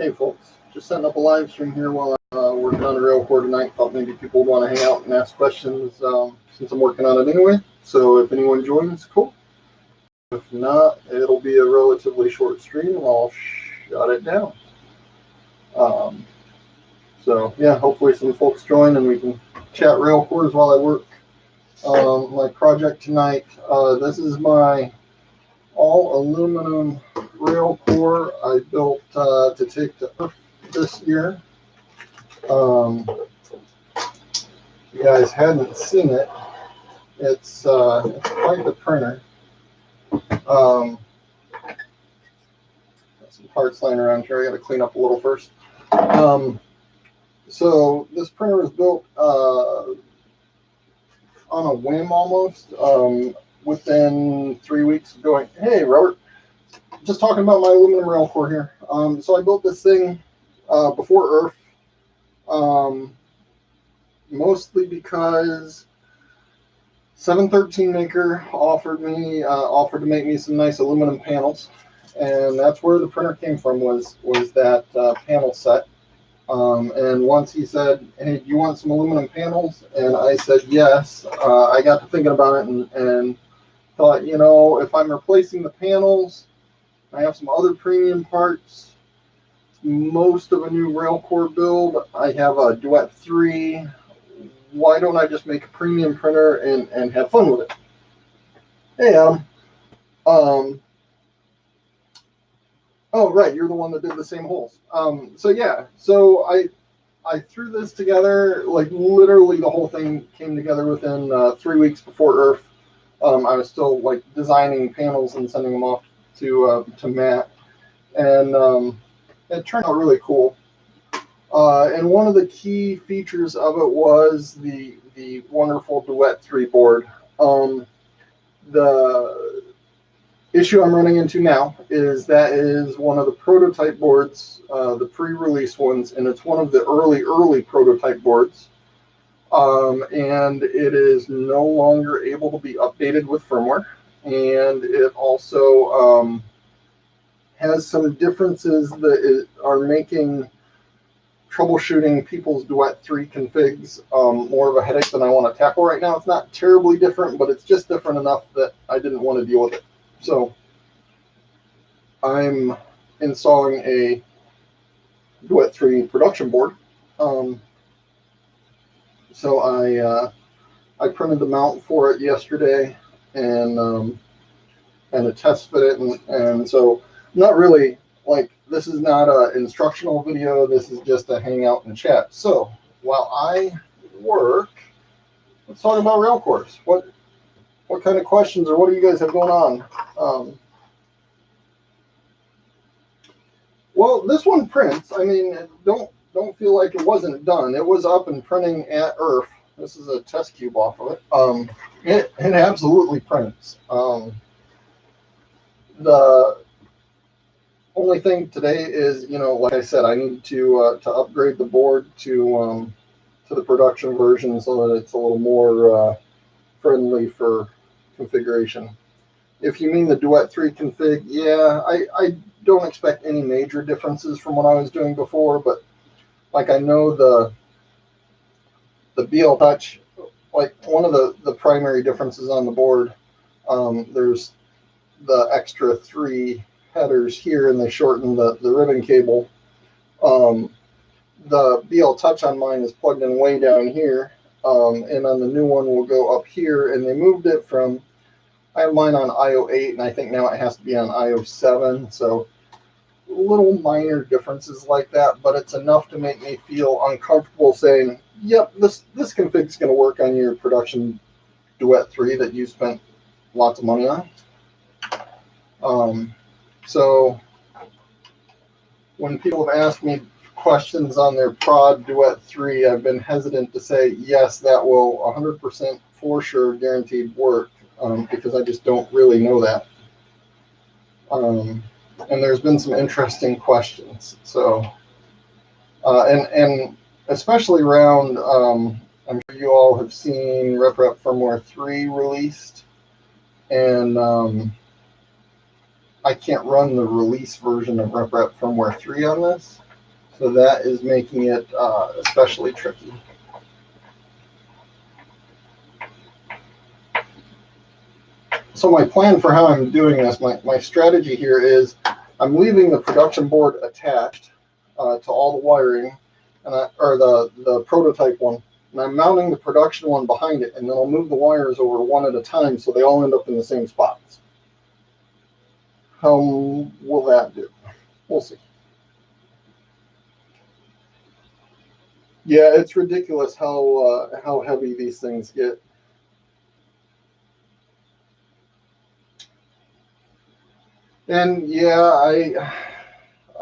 Hey folks, just setting up a live stream here while I'm working on the RailCore tonight. Thought maybe people would want to hang out and ask questions since I'm working on it anyway. So if anyone joins, cool. If not, it'll be a relatively short stream and I'll shut it down. So yeah, hopefully some folks join and we can chat RailCores while I work my project tonight. This is my all aluminum RailCore I built to take to Earth this year. If you guys hadn't seen it, it's quite the printer. Got some parts lying around here. I got to clean up a little first. So this printer was built on a whim almost. Within 3 weeks of going, hey Robert, just talking about my aluminum RailCore here. So I built this thing before Earth, mostly because 713 Maker offered to make me some nice aluminum panels, and that's where the printer came from, was that panel set. And once he said, hey, do you want some aluminum panels? And I said yes. I got to thinking about it and thought, you know, if I'm replacing the panels, I have some other premium parts. Most of a new RailCore build, I have a Duet 3. Why don't I just make a premium printer and have fun with it? Hey, Adam. Oh, right, you're the one that did the same holes. So yeah, so I threw this together, like literally the whole thing came together within 3 weeks before Earth. I was still like designing panels and sending them off to Matt, and it turned out really cool. And one of the key features of it was the wonderful Duet 3 board. The issue I'm running into now is that is one of the prototype boards, the pre-release ones, and it's one of the early prototype boards. And it is no longer able to be updated with firmware, and it also has some differences that are making troubleshooting people's Duet 3 configs more of a headache than I want to tackle right now. It's not terribly different, but it's just different enough that I didn't want to deal with it. So I'm installing a Duet 3 production board. So I printed the mount for it yesterday and a test fit it, and so not really, like, this is not an instructional video. This is just a hangout and chat. So while I work, let's talk about RailCores. What kind of questions or what do you guys have going on? Well, this one prints. I mean, don't feel like it wasn't done. It was up and printing at Earth. This is a test cube off of it. It absolutely prints. The only thing today is, you know, like I said, I need to upgrade the board to the production version so that it's a little more friendly for configuration. If you mean the Duet 3 config, yeah, I don't expect any major differences from what I was doing before, but like I know the BL Touch, like one of the primary differences on the board, there's the extra 3 headers here, and they shorten the ribbon cable. The BL Touch on mine is plugged in way down here, and on the new one will go up here, and they moved it from, I have mine on IO 8, and I think now it has to be on IO 7, so little minor differences like that, but it's enough to make me feel uncomfortable saying, yep, this config is going to work on your production Duet 3 that you spent lots of money on. So when people have asked me questions on their prod Duet 3, I've been hesitant to say, yes, that will 100% for sure guaranteed work, because I just don't really know that. And there's been some interesting questions. So, and especially around, I'm sure you all have seen RepRap Firmware 3 released, and I can't run the release version of RepRap Firmware 3 on this. So that is making it especially tricky. So my plan for how I'm doing this, my strategy here is I'm leaving the production board attached to all the wiring, or the prototype one, and I'm mounting the production one behind it, and then I'll move the wires over one at a time so they all end up in the same spots. How will that do? We'll see. Yeah, it's ridiculous how heavy these things get. And yeah,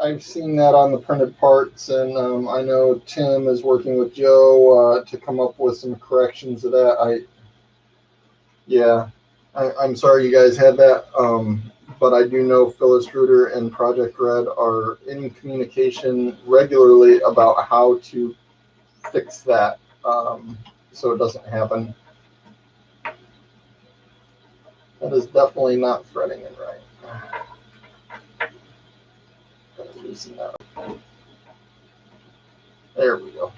I've seen that on the printed parts, and I know Tim is working with Joe to come up with some corrections of that. I'm sorry you guys had that, but I do know Phyllis Reuter and Project Red are in communication regularly about how to fix that so it doesn't happen. That is definitely not threading it right. Gotta loosen that up. There we go.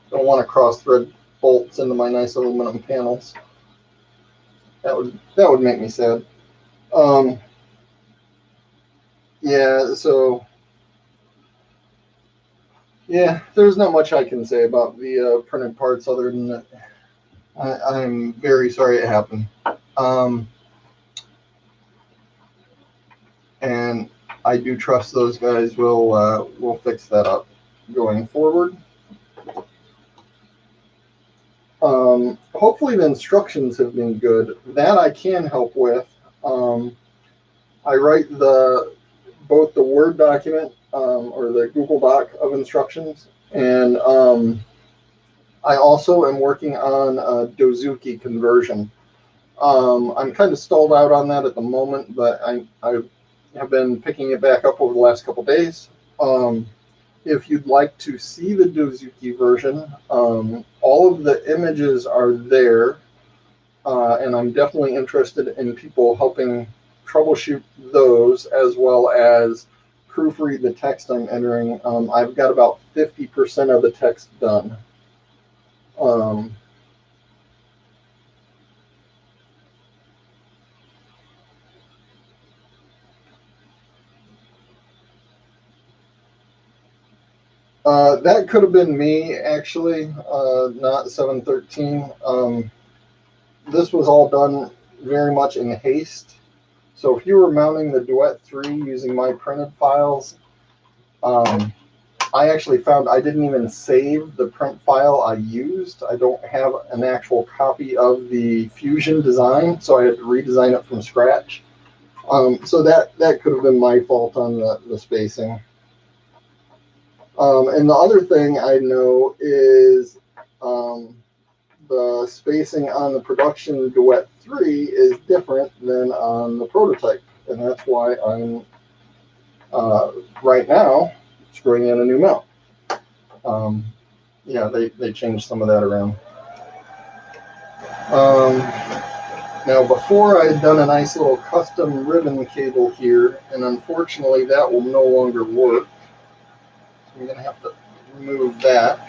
Don't want to cross thread bolts into my nice aluminum panels. That would make me sad. Yeah, so yeah, there's not much I can say about the printed parts other than that I'm very sorry it happened. And I do trust those guys will fix that up going forward. Hopefully the instructions have been good. That I can help with. I write both the Word document or the Google Doc of instructions, and I also am working on a Dozuki conversion. I'm kind of stalled out on that at the moment, but I have been picking it back up over the last couple days. If you'd like to see the Dozuki version, all of the images are there, and I'm definitely interested in people helping troubleshoot those as well as proofread the text I'm entering. I've got about 50% of the text done. That could have been me, actually, not 713. This was all done very much in haste. So if you were mounting the Duet 3 using my printed files, I actually found I didn't even save the print file I used. I don't have an actual copy of the Fusion design, so I had to redesign it from scratch. So that could have been my fault on the spacing. And the other thing I know is the spacing on the production Duet 3 is different than on the prototype. And that's why I'm right now screwing in a new mount. Yeah, they changed some of that around. Now, before I had done a nice little custom ribbon cable here, and unfortunately that will no longer work. So I'm going to have to remove that.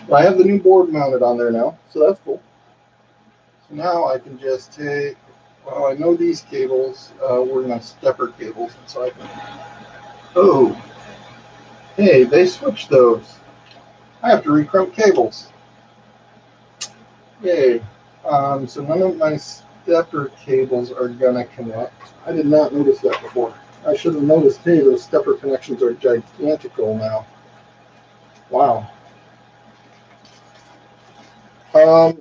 But I have the new board mounted on there now, so that's cool. So now I can just take, well, I know these cables were my stepper cables, and so I can, oh, hey, they switched those. I have to recrimp cables. Yay. So none of my stepper cables are gonna connect. I did not notice that before. I should have noticed, hey, those stepper connections are gigantical now. Wow.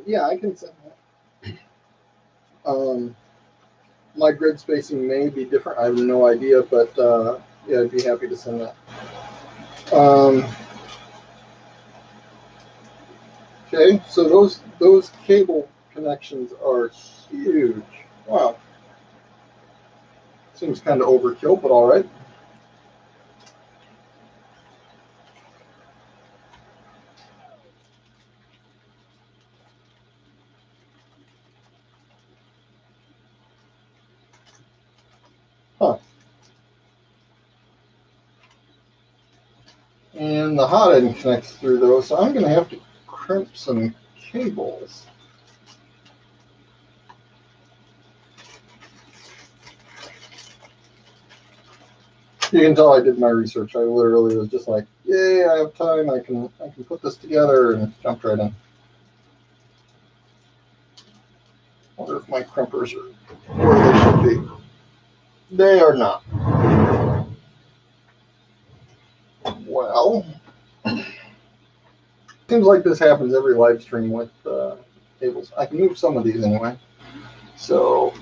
Yeah, I can send that. My grid spacing may be different. I have no idea, but yeah, I'd be happy to send that. Okay, so those cable connections are huge. Wow. Seems kind of overkill, but all right. Huh. the hot end connects through those, so I'm going to have to crimp some cables. You can tell I did my research. I literally was just like, yay, I have time. I can put this together, and jumped right in. Wonder if my crimpers are where they should be. They are not. Well, seems like this happens every live stream with cables. I can move some of these anyway. So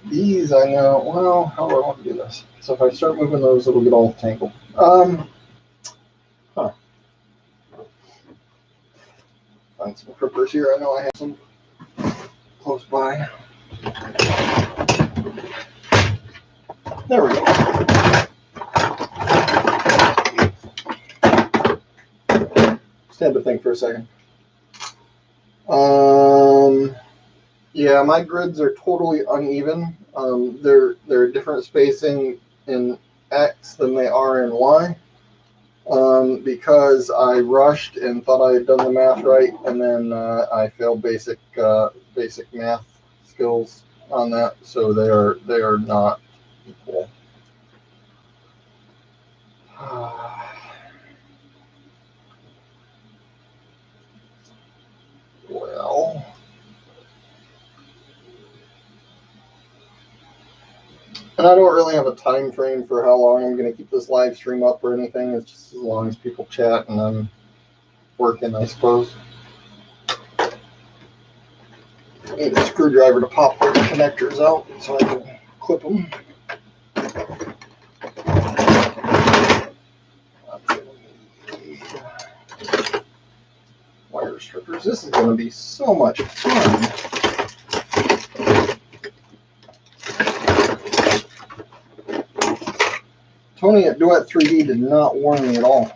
these I know. Well, how do I want to do this? So if I start moving those, it'll get all tangled. Find some crimpers here. I know I have some close by. There we go. Just had to think for a second. Yeah, my grids are totally uneven. They're different spacing in X than they are in Y. Because I rushed and thought I had done the math right, and then I failed basic math skills on that, so they are not equal. Well, and I don't really have a time frame for how long I'm going to keep this live stream up or anything. It's just as long as people chat and I'm working, I suppose. I need a screwdriver to pop the connectors out so I can clip them. Wire strippers. This is going to be so much fun. Tony at Duet 3D did not warn me at all.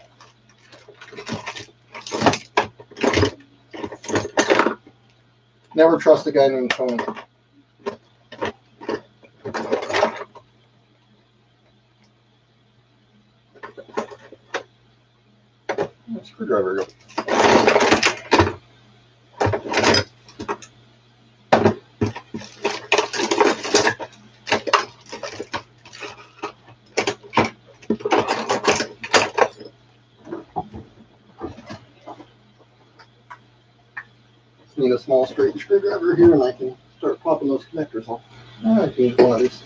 Never trust a guy named Tony. Screwdriver go. Need a small straight screwdriver here, and I can start popping those connectors off. I can use one of these.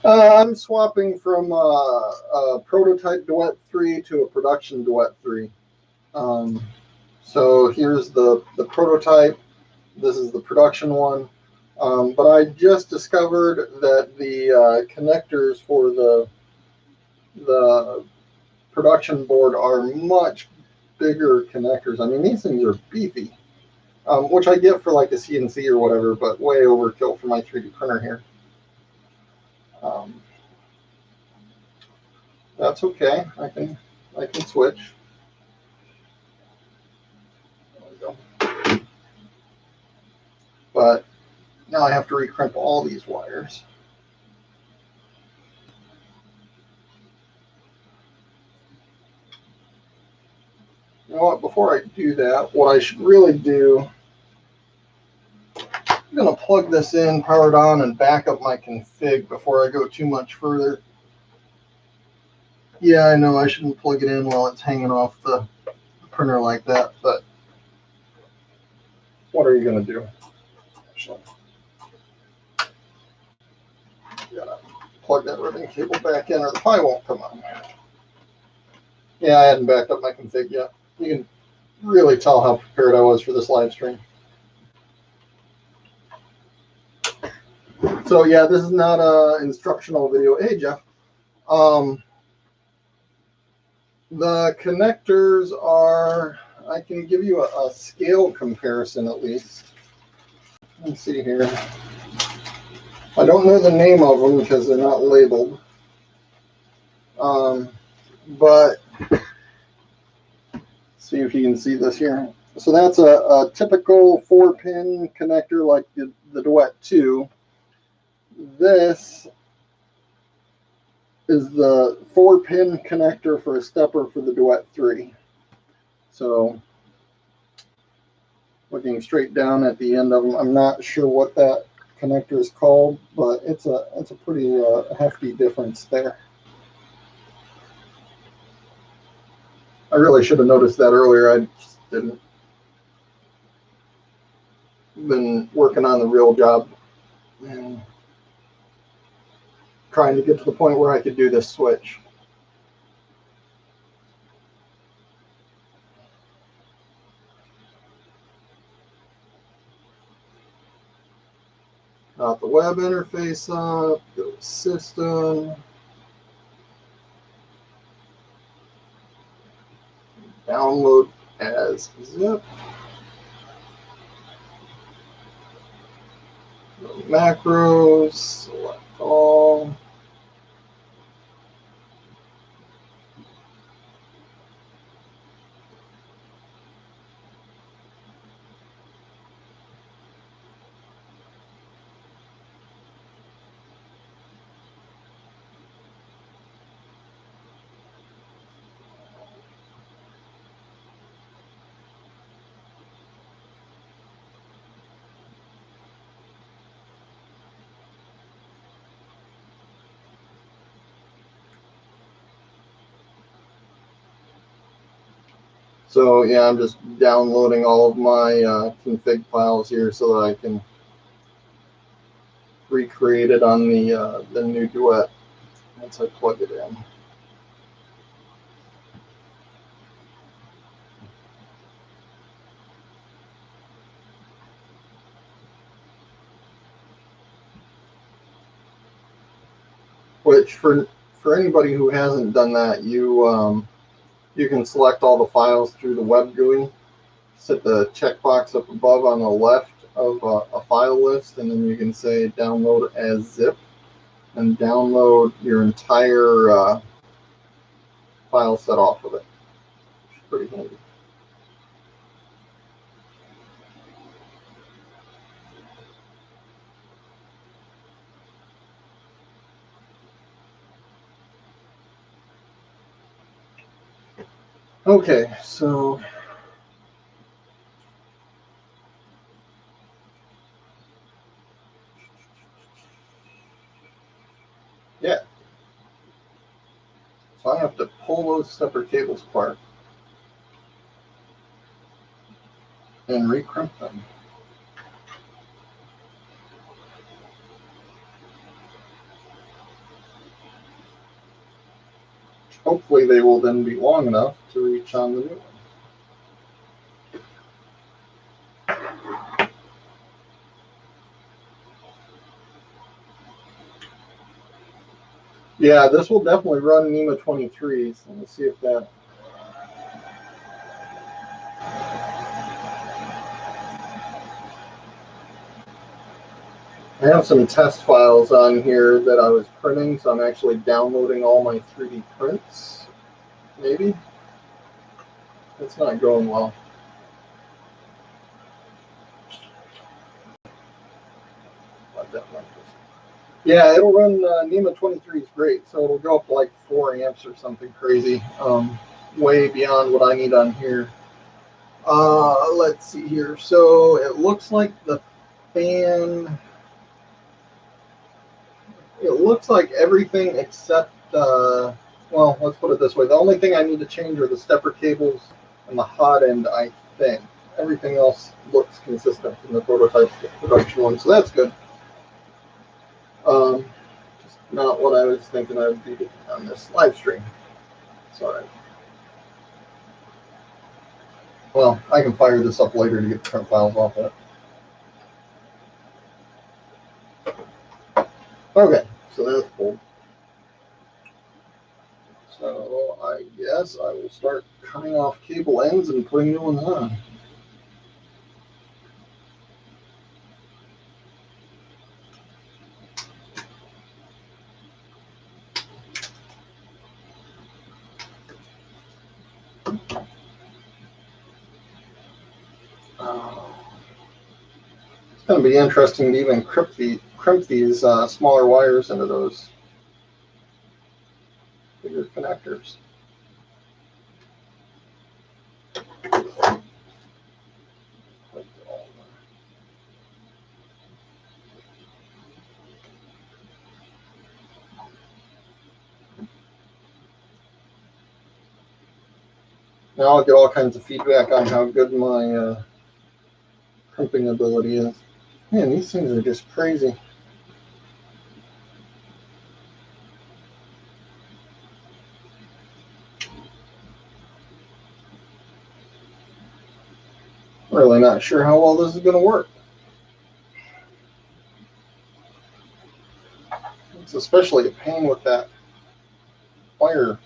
I'm swapping from a prototype Duet 3 to a production Duet 3. So here's the prototype. This is the production one. But I just discovered that the connectors for the production board are much bigger connectors. I mean, these things are beefy, which I get for like a CNC or whatever, but way overkill for my 3D printer here. That's okay. I can switch. There we go. But now I have to recrimp all these wires. You know what? Before I do that, what I should really do, I'm going to plug this in, power it on, and back up my config before I go too much further. Yeah, I know I shouldn't plug it in while it's hanging off the printer like that, but what are you going to do? Actually, you gotta plug that ribbon cable back in or the pie won't come on. Yeah, I hadn't backed up my config yet. You can really tell how prepared I was for this live stream. So yeah, this is not an instructional video. Hey, Jeff. The connectors are, I can give you a scale comparison at least. Let's see here. I don't know the name of them because they're not labeled. But See if you can see this here. So that's a typical 4-pin connector like the Duet 2. This is the 4-pin connector for a stepper for the Duet 3. So looking straight down at the end of them, I'm not sure what that connector is called, but it's a pretty hefty difference there. I really should have noticed that earlier. I just didn't. Been working on the real job and trying to get to the point where I could do this switch. Got the web interface up, go to system, download as zip, go to macros, select all. So yeah, I'm just downloading all of my config files here so that I can recreate it on the new Duet once I plug it in. Which for anybody who hasn't done that, you can select all the files through the web GUI, set the checkbox up above on the left of a file list, and then you can say download as zip and download your entire file set off of it. Which is pretty handy. Okay, so yeah. So I have to pull those separate cables apart and recrimp them. Hopefully they will then be long enough to reach on the new one. Yeah, this will definitely run NEMA 23s. Let me see if that. I have some test files on here that I was printing, so I'm actually downloading all my 3D prints. Maybe. It's not going well. Yeah, it'll run NEMA 23 is great, so it'll go up to like 4 amps or something crazy, way beyond what I need on here. Let's see here. So it looks like the fan. It looks like everything except, well, let's put it this way. The only thing I need to change are the stepper cables and the hot end, I think. Everything else looks consistent from the prototype to the production one, so that's good. Just not what I was thinking I would be doing on this live stream. Sorry. Well, I can fire this up later to get the print files off of it. Okay, so that's cool. So I guess I will start cutting off cable ends and putting new ones on. going to be interesting to even crimp these smaller wires into those bigger connectors. Now I'll get all kinds of feedback on how good my crimping ability is. Man, these things are just crazy. Really not sure how well this is going to work. It's especially a pain with that wire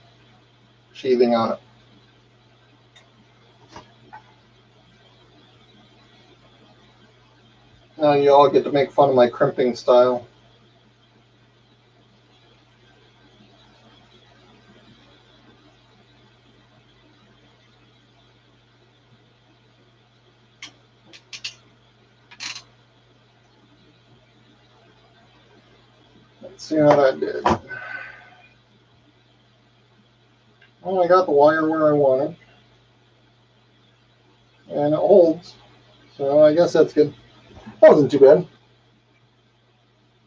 sheathing on it. Now you all get to make fun of my crimping style. Let's see how that did. Well, I got the wire where I wanted, and it holds, so I guess that's good. That wasn't too bad.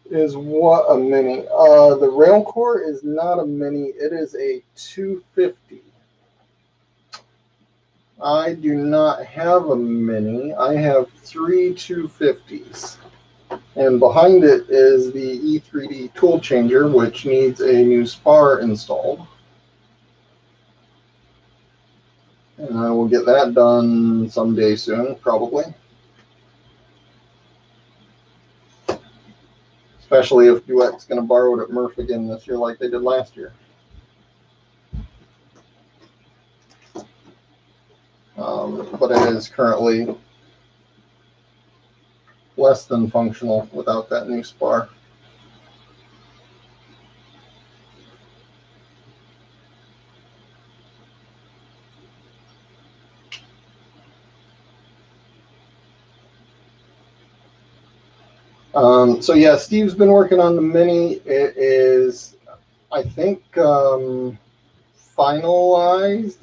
Is what a mini? The RailCore is not a mini. It is a 250. I do not have a mini. I have 3 250s. And behind it is the E3D tool changer, which needs a new spar installed. And I will get that done someday soon, probably. Especially if Duet's going to borrow it at Murph again this year like they did last year. But it is currently less than functional without that new spar. So yeah, Steve's been working on the mini. It is, I think, finalized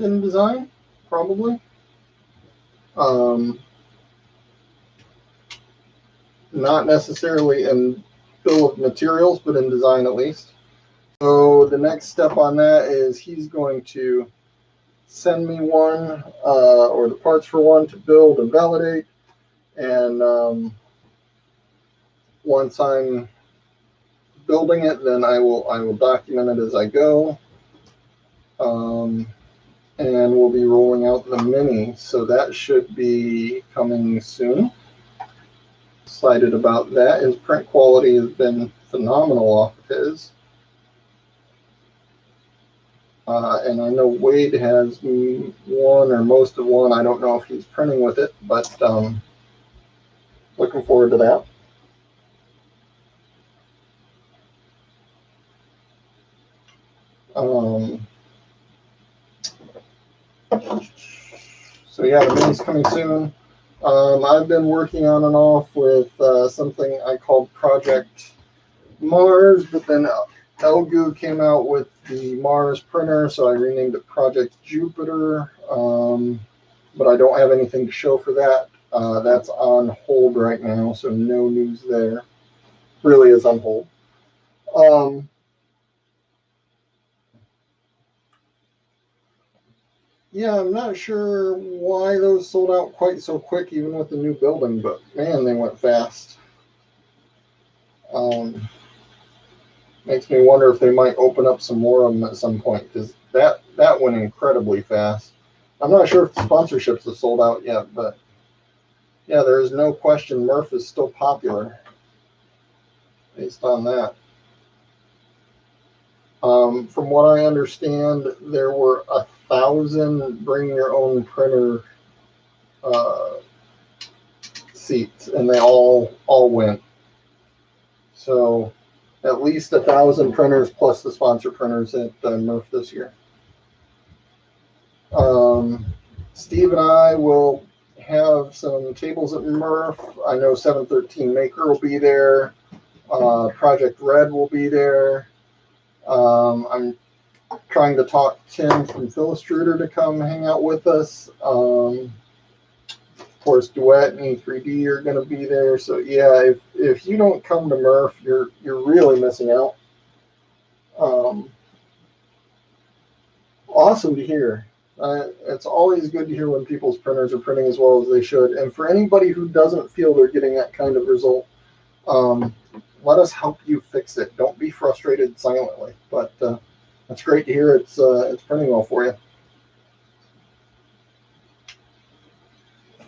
in design, probably. Not necessarily in bill of materials, but in design at least. So the next step on that is he's going to send me one, or the parts for one, to build and validate. And once I'm building it, then I will document it as I go. And we'll be rolling out the mini, so that should be coming soon. Excited about that. His print quality has been phenomenal off of his. And I know Wade has one or most of one. I don't know if he's printing with it, but looking forward to that. So yeah, the mini's coming soon. I've been working on and off with something I called Project Mars, but then Elgu came out with the Mars printer, so I renamed it Project Jupiter. But I don't have anything to show for that. That's on hold right now, so no news there. Really is on hold. Yeah, I'm not sure why those sold out quite so quick, even with the new building, but man, they went fast. Makes me wonder if they might open up some more of them at some point, because that went incredibly fast. I'm not sure if the sponsorships have sold out yet, but yeah, there is no question Murph is still popular based on that. From what I understand, there were 1,000 bring your own printer seats, and they all went. So at least 1,000 printers plus the sponsor printers at Murph this year. Steve and I will have some tables at Murph. I know 713 Maker will be there. Project Red will be there. I'm trying to talk Tim from Philistruder to come hang out with us. Of course, Duet and E3D are going to be there. So yeah, if you don't come to Murph, you're really missing out. Awesome to hear. It's always good to hear when people's printers are printing as well as they should. And for anybody who doesn't feel they're getting that kind of result, let us help you fix it. Don't be frustrated silently. But that's great to hear it's printing well for you.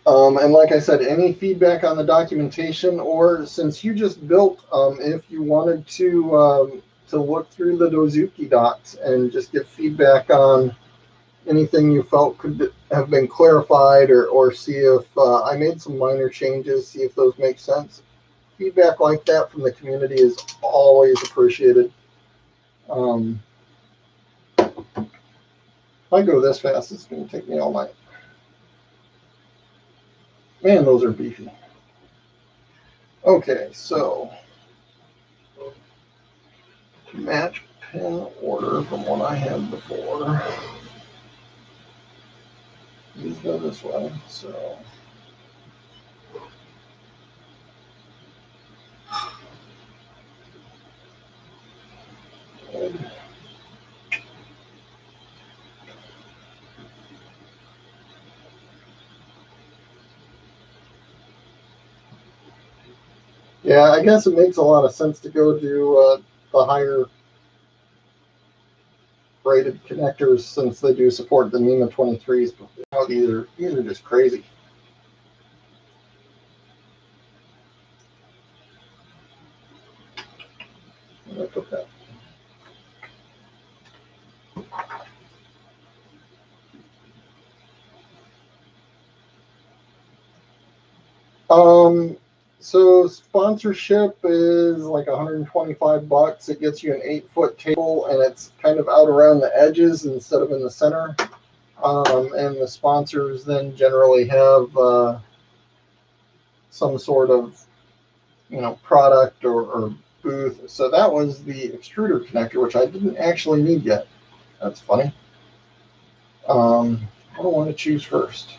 And like I said, any feedback on the documentation, or since you just built, if you wanted to look through the Dozuki docs and just get feedback on anything you felt could have been clarified, or see if I made some minor changes, see if those make sense. Feedback like that from the community is always appreciated. If I go this fast, it's going to take me all night. Man, those are beefy. Okay, so match pin order from what I had before. These go this way, so good. Yeah, I guess it makes a lot of sense to go to the higher rated connectors since they do support the NEMA 23s. But you know, these are just crazy. I took that. So sponsorship is like 125 bucks. It gets you an 8-foot table, and it's kind of out around the edges instead of in the center. And the sponsors then generally have some sort of, product or booth. So that was the extruder connector, which I didn't actually need yet. That's funny. What do I want to choose first?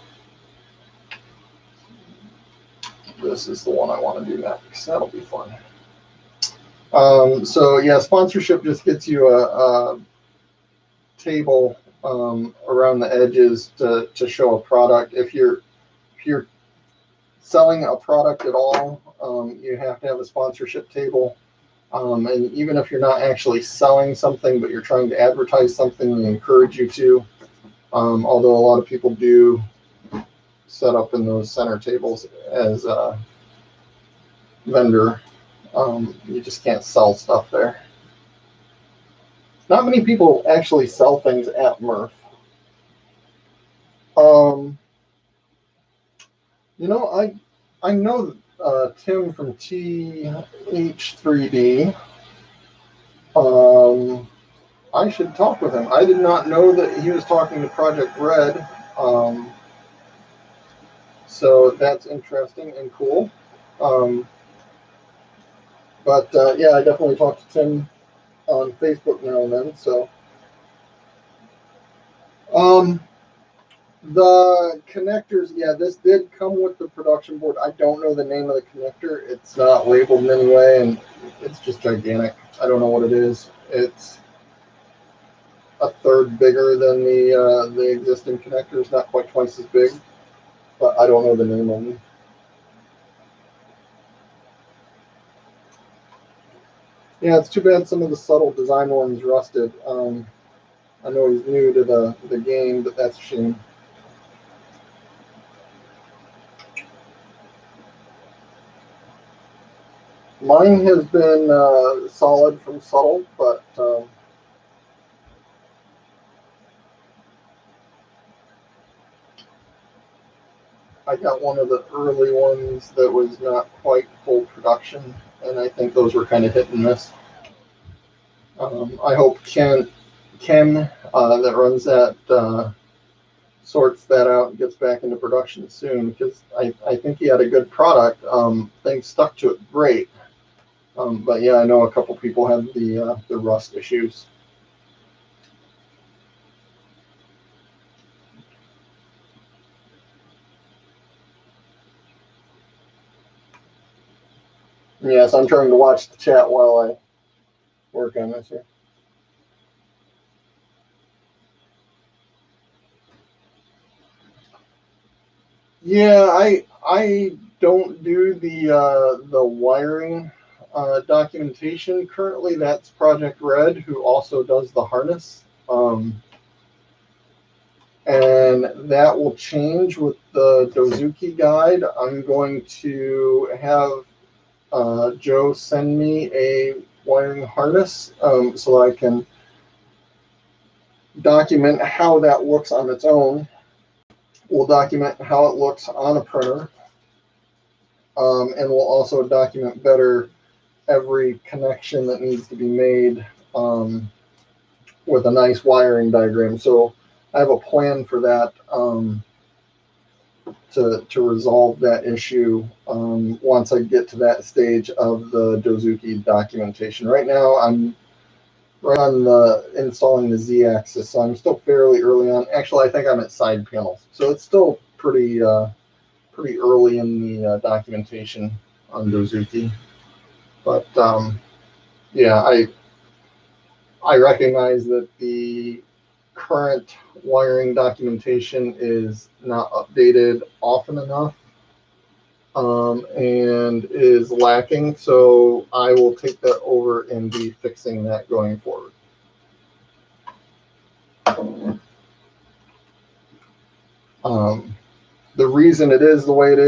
This is the one I want to do next. That'll be fun. So yeah, sponsorship just gets you a table around the edges to show a product. If you're selling a product at all, you have to have a sponsorship table. And even if you're not actually selling something, but you're trying to advertise something, we encourage you to. Although a lot of people do set up in those center tables as a vendor. You just can't sell stuff there. Not many people actually sell things at Murph. I know Tim from TH3D. I should talk with him. I did not know that he was talking to Project Red. So that's interesting and cool. But yeah, I definitely talk to Tim on Facebook now and then. So the connectors, yeah, this did come with the production board. I don't know the name of the connector. It's not labeled in any way, and it's just gigantic. I don't know what it is. It's a third bigger than the existing connectors, not quite twice as big, but I don't know the name of them. Yeah, it's too bad some of the subtle design ones rusted. I know he's new to the game, but that's a shame. Mine has been solid from subtle, but I got one of the early ones that was not quite full production, and I think those were kind of hit and miss. I hope Ken that runs that sorts that out and gets back into production soon, because I think he had a good product. Things stuck to it great. But yeah, I know a couple people had the rust issues. Yes, I'm trying to watch the chat while I work on this here. Yeah, I don't do the wiring documentation currently. That's Project Red, who also does the harness, and that will change with the Dozuki guide. I'm going to have Joe send me a wiring harness so I can document how that looks on its own. We'll document how it looks on a printer, and we'll also document better every connection that needs to be made with a nice wiring diagram. So I have a plan for that to resolve that issue once I get to that stage of the Dozuki documentation. Right now, I'm right on installing the Z-axis, so I'm still fairly early on. Actually, I think I'm at side panels, so it's still pretty early in the documentation on Dozuki. But yeah, I recognize that the current wiring documentation is not updated often enough and is lacking, so I will take that over and be fixing that going forward. The reason it is the way it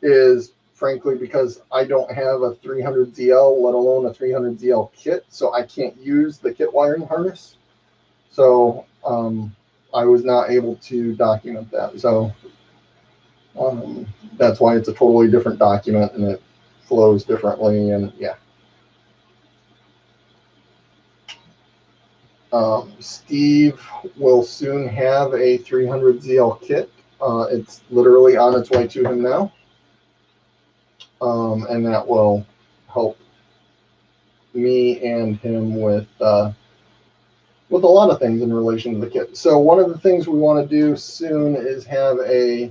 is frankly because I don't have a 300ZL, let alone a 300ZL kit, so I can't use the kit wiring harness. So I was not able to document that. So that's why it's a totally different document and it flows differently. And yeah. Steve will soon have a 300ZL kit. It's literally on its way to him now. And that will help me and him with a lot of things in relation to the kit. So one of the things we want to do soon is have a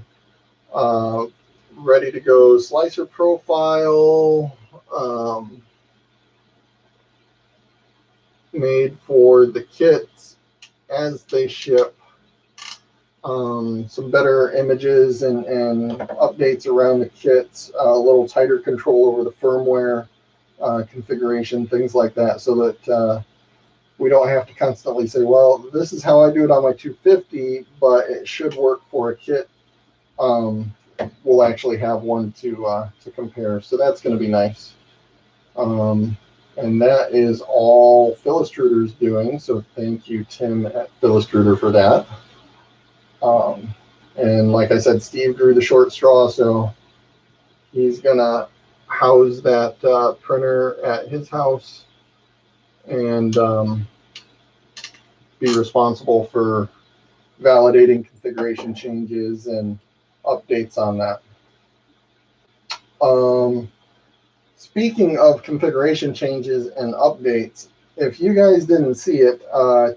ready to go slicer profile made for the kits as they ship. Some better images and updates around the kits, a little tighter control over the firmware configuration, things like that, so that we don't have to constantly say, well, this is how I do it on my 250, but it should work for a kit. We'll actually have one to compare, so that's going to be nice. And that is all Phillistruder's doing, so thank you, Tim at Phillistruder, for that. And like I said, Steve drew the short straw, so he's going to house that printer at his house and be responsible for validating configuration changes and updates on that. Speaking of configuration changes and updates, if you guys didn't see it,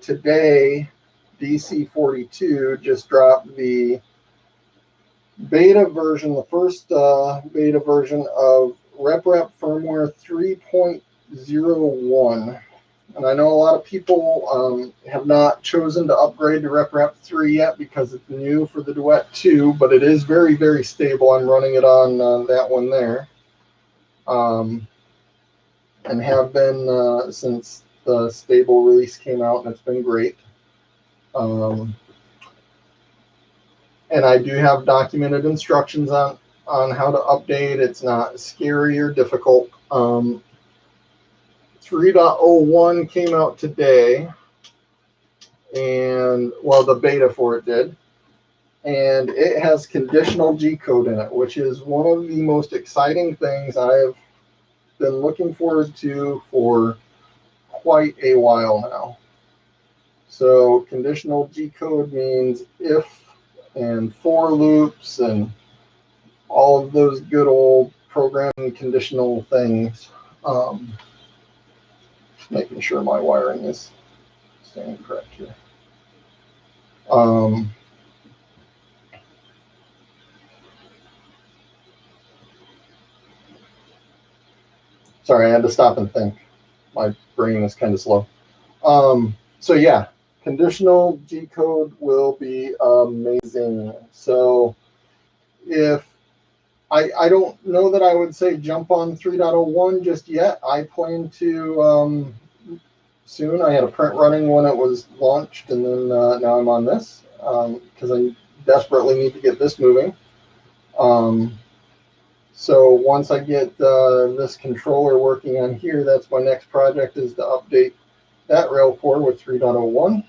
today DC42 just dropped the beta version, the first beta version of RepRap firmware 3.01. And I know a lot of people have not chosen to upgrade to RepRap 3 yet because it's new for the Duet 2, but it is very, very stable. I'm running it on that one there. And have been since the stable release came out, and it's been great. And I do have documented instructions on how to update. It's not scary or difficult. 3.01 came out today, and well, the beta for it did, and it has conditional G-code in it, which is one of the most exciting things I've been looking forward to for quite a while now. So conditional G-code means if and for loops and all of those good old programming conditional things. Making sure my wiring is staying correct here. Sorry, I had to stop and think. My brain is kind of slow. So yeah, conditional G code will be amazing. So if I don't know that I would say jump on 3.01 just yet. I plan to soon. I had a print running when it was launched, and then now I'm on this because I desperately need to get this moving. So once I get this controller working on here, that's my next project, is to update that RailCore with 3.01.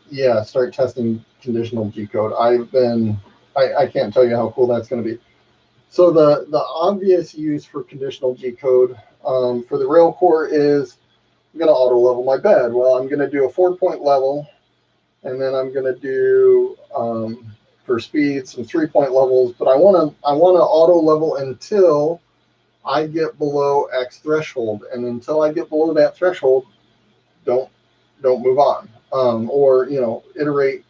Yeah, start testing conditional G code. I can't tell you how cool that's going to be. So the obvious use for conditional G code for the RailCore is I'm going to auto level my bed. Well, I'm going to do a 4-point level, and then I'm going to do for speed some 3-point levels. But I want to auto level until I get below X threshold, and until I get below that threshold, don't move on. Or iterate.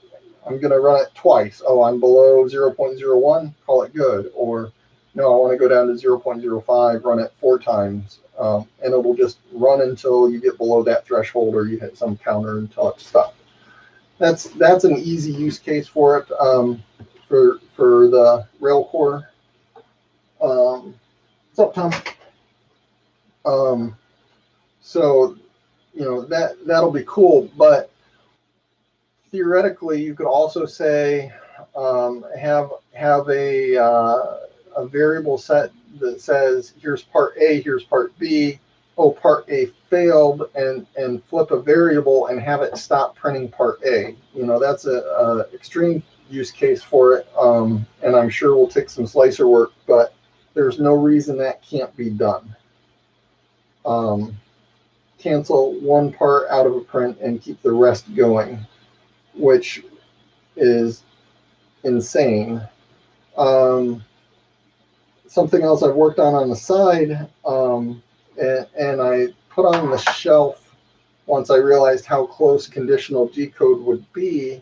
I'm going to run it twice. Oh, I'm below 0.01, call it good. Or no, I want to go down to 0.05, run it 4 times, and it'll just run until you get below that threshold or you hit some counter until it's stopped. That's an easy use case for it for the RailCore. What's up, Tom? So that'll be cool, but theoretically, you could also say have a variable set that says here's part A, here's part B. Oh, part A failed, and flip a variable and have it stop printing part A. That's a extreme use case for it, and I'm sure will take some slicer work, but there's no reason that can't be done. Cancel one part out of a print and keep the rest going, which is insane. Something else I've worked on the side, and I put on the shelf once I realized how close conditional G code would be.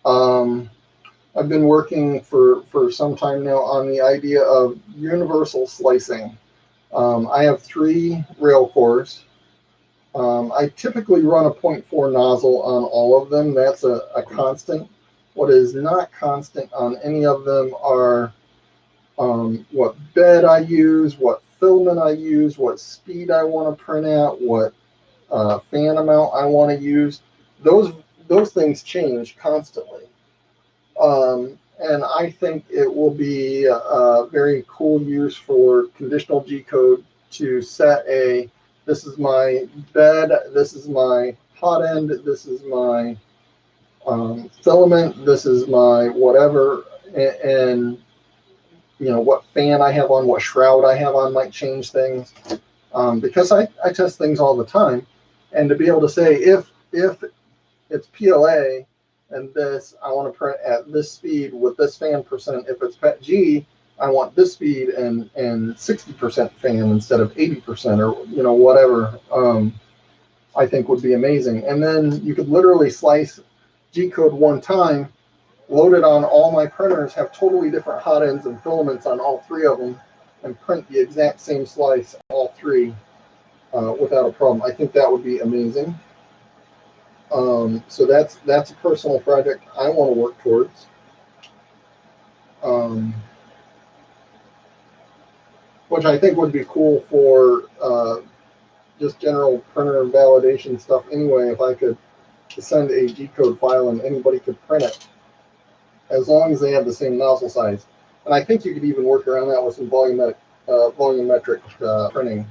I've been working for some time now on the idea of universal slicing. I have 3 RailCores. I typically run a 0.4 nozzle on all of them. That's a constant. What is not constant on any of them are what bed I use, what filament I use, what speed I want to print at, what fan amount I want to use. Those things change constantly. And I think it will be a very cool use for conditional G code to set this is my bed, this is my hot end, this is my filament, this is my whatever, and what fan I have on, what shroud I have on might change things, because I test things all the time, and to be able to say if it's PLA and this, I want to print at this speed with this fan percent. If it's PET G, I want this speed and 60% fan instead of 80% or whatever. I think would be amazing. And then you could literally slice G code one time, load it on all my printers, have totally different hot ends and filaments on all 3 of them, and print the exact same slice all 3 without a problem. I think that would be amazing. So that's a personal project I want to work towards. Which I think would be cool for just general printer and validation stuff anyway, if I could send a G code file and anybody could print it, as long as they have the same nozzle size. And I think you could even work around that with some volumetric printing.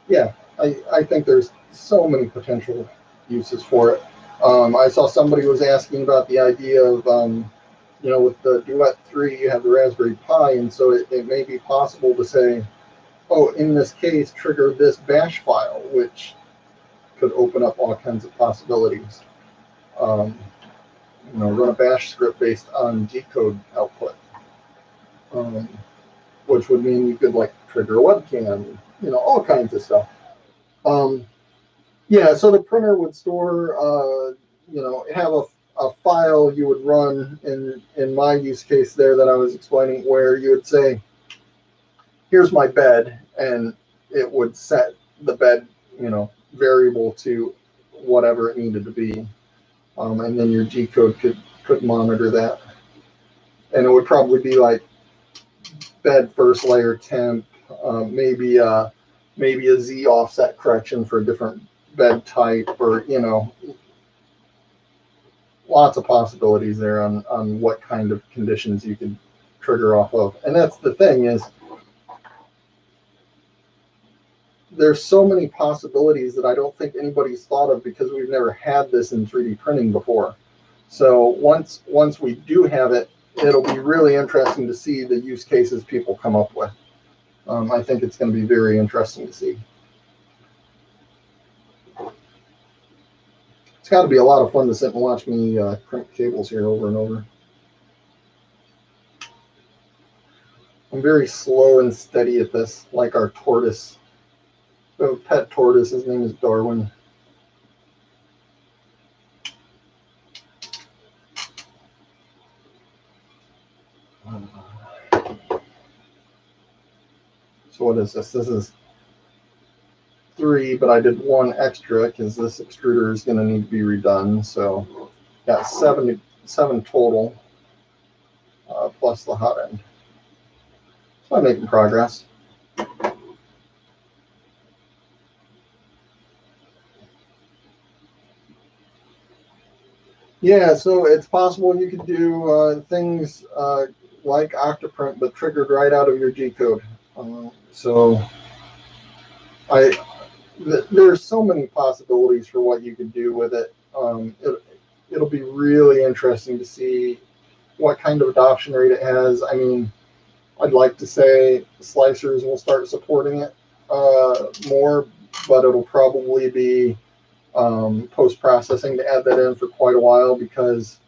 Yeah, I think there's so many potential uses for it. I saw somebody was asking about the idea of, with the Duet 3, you have the Raspberry Pi, and so it may be possible to say, oh, in this case, trigger this bash file, which could open up all kinds of possibilities. Run a bash script based on G code output, which would mean you could like trigger a webcam, all kinds of stuff. Yeah, so the printer would store, have a file you would run in my use case there that I was explaining, where you would say, here's my bed, and it would set the bed, variable to whatever it needed to be. And then your G code could monitor that. And it would probably be like bed first layer temp, maybe a Z offset correction for a different bed type, or lots of possibilities there on what kind of conditions you could trigger off of. And that's the thing, is there's so many possibilities that I don't think anybody's thought of, because we've never had this in 3D printing before. So once we do have it, it'll be really interesting to see the use cases people come up with. I think it's going to be very interesting to see. It's got to be a lot of fun to sit and watch me crimp cables here over and over. I'm very slow and steady at this, like our tortoise. We have a pet tortoise. His name is Darwin. So what is this? This is 3, but I did 1 extra because this extruder is going to need to be redone. So got 7 total, plus the hot end. So I'm making progress. Yeah, so it's possible you could do things like Octoprint, but triggered right out of your G code. So there's so many possibilities for what you could do with it. It'll be really interesting to see what kind of adoption rate it has. I mean, I'd like to say slicers will start supporting it more, but it'll probably be post-processing to add that in for quite a while, because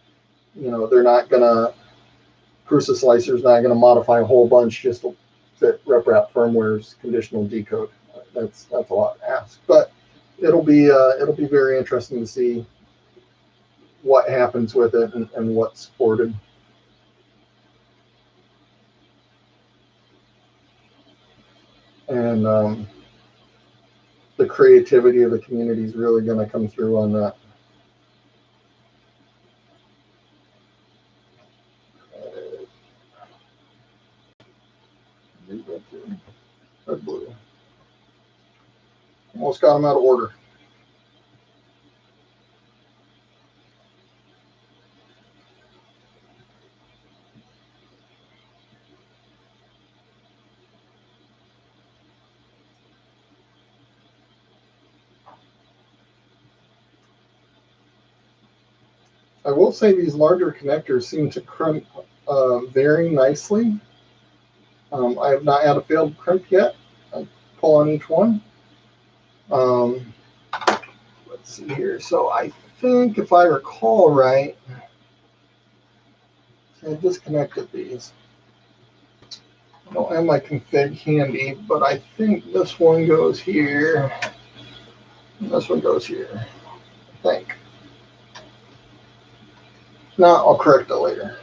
they're not gonna, Prusa Slicer's not gonna modify a whole bunch just to fit RepRap firmware's conditional G code. That's a lot to ask, but it'll be very interesting to see what happens with it and what's supported. And the creativity of the community is really going to come through on that. Red, blue. Almost got them out of order. I will say these larger connectors seem to crimp very nicely. I have not had a failed crimp yet. I pull on each one. Let's see here. So I think, if I recall right, I disconnected these. I don't have my config handy, but I think this one goes here. And this one goes here, I think. No, I'll correct it later.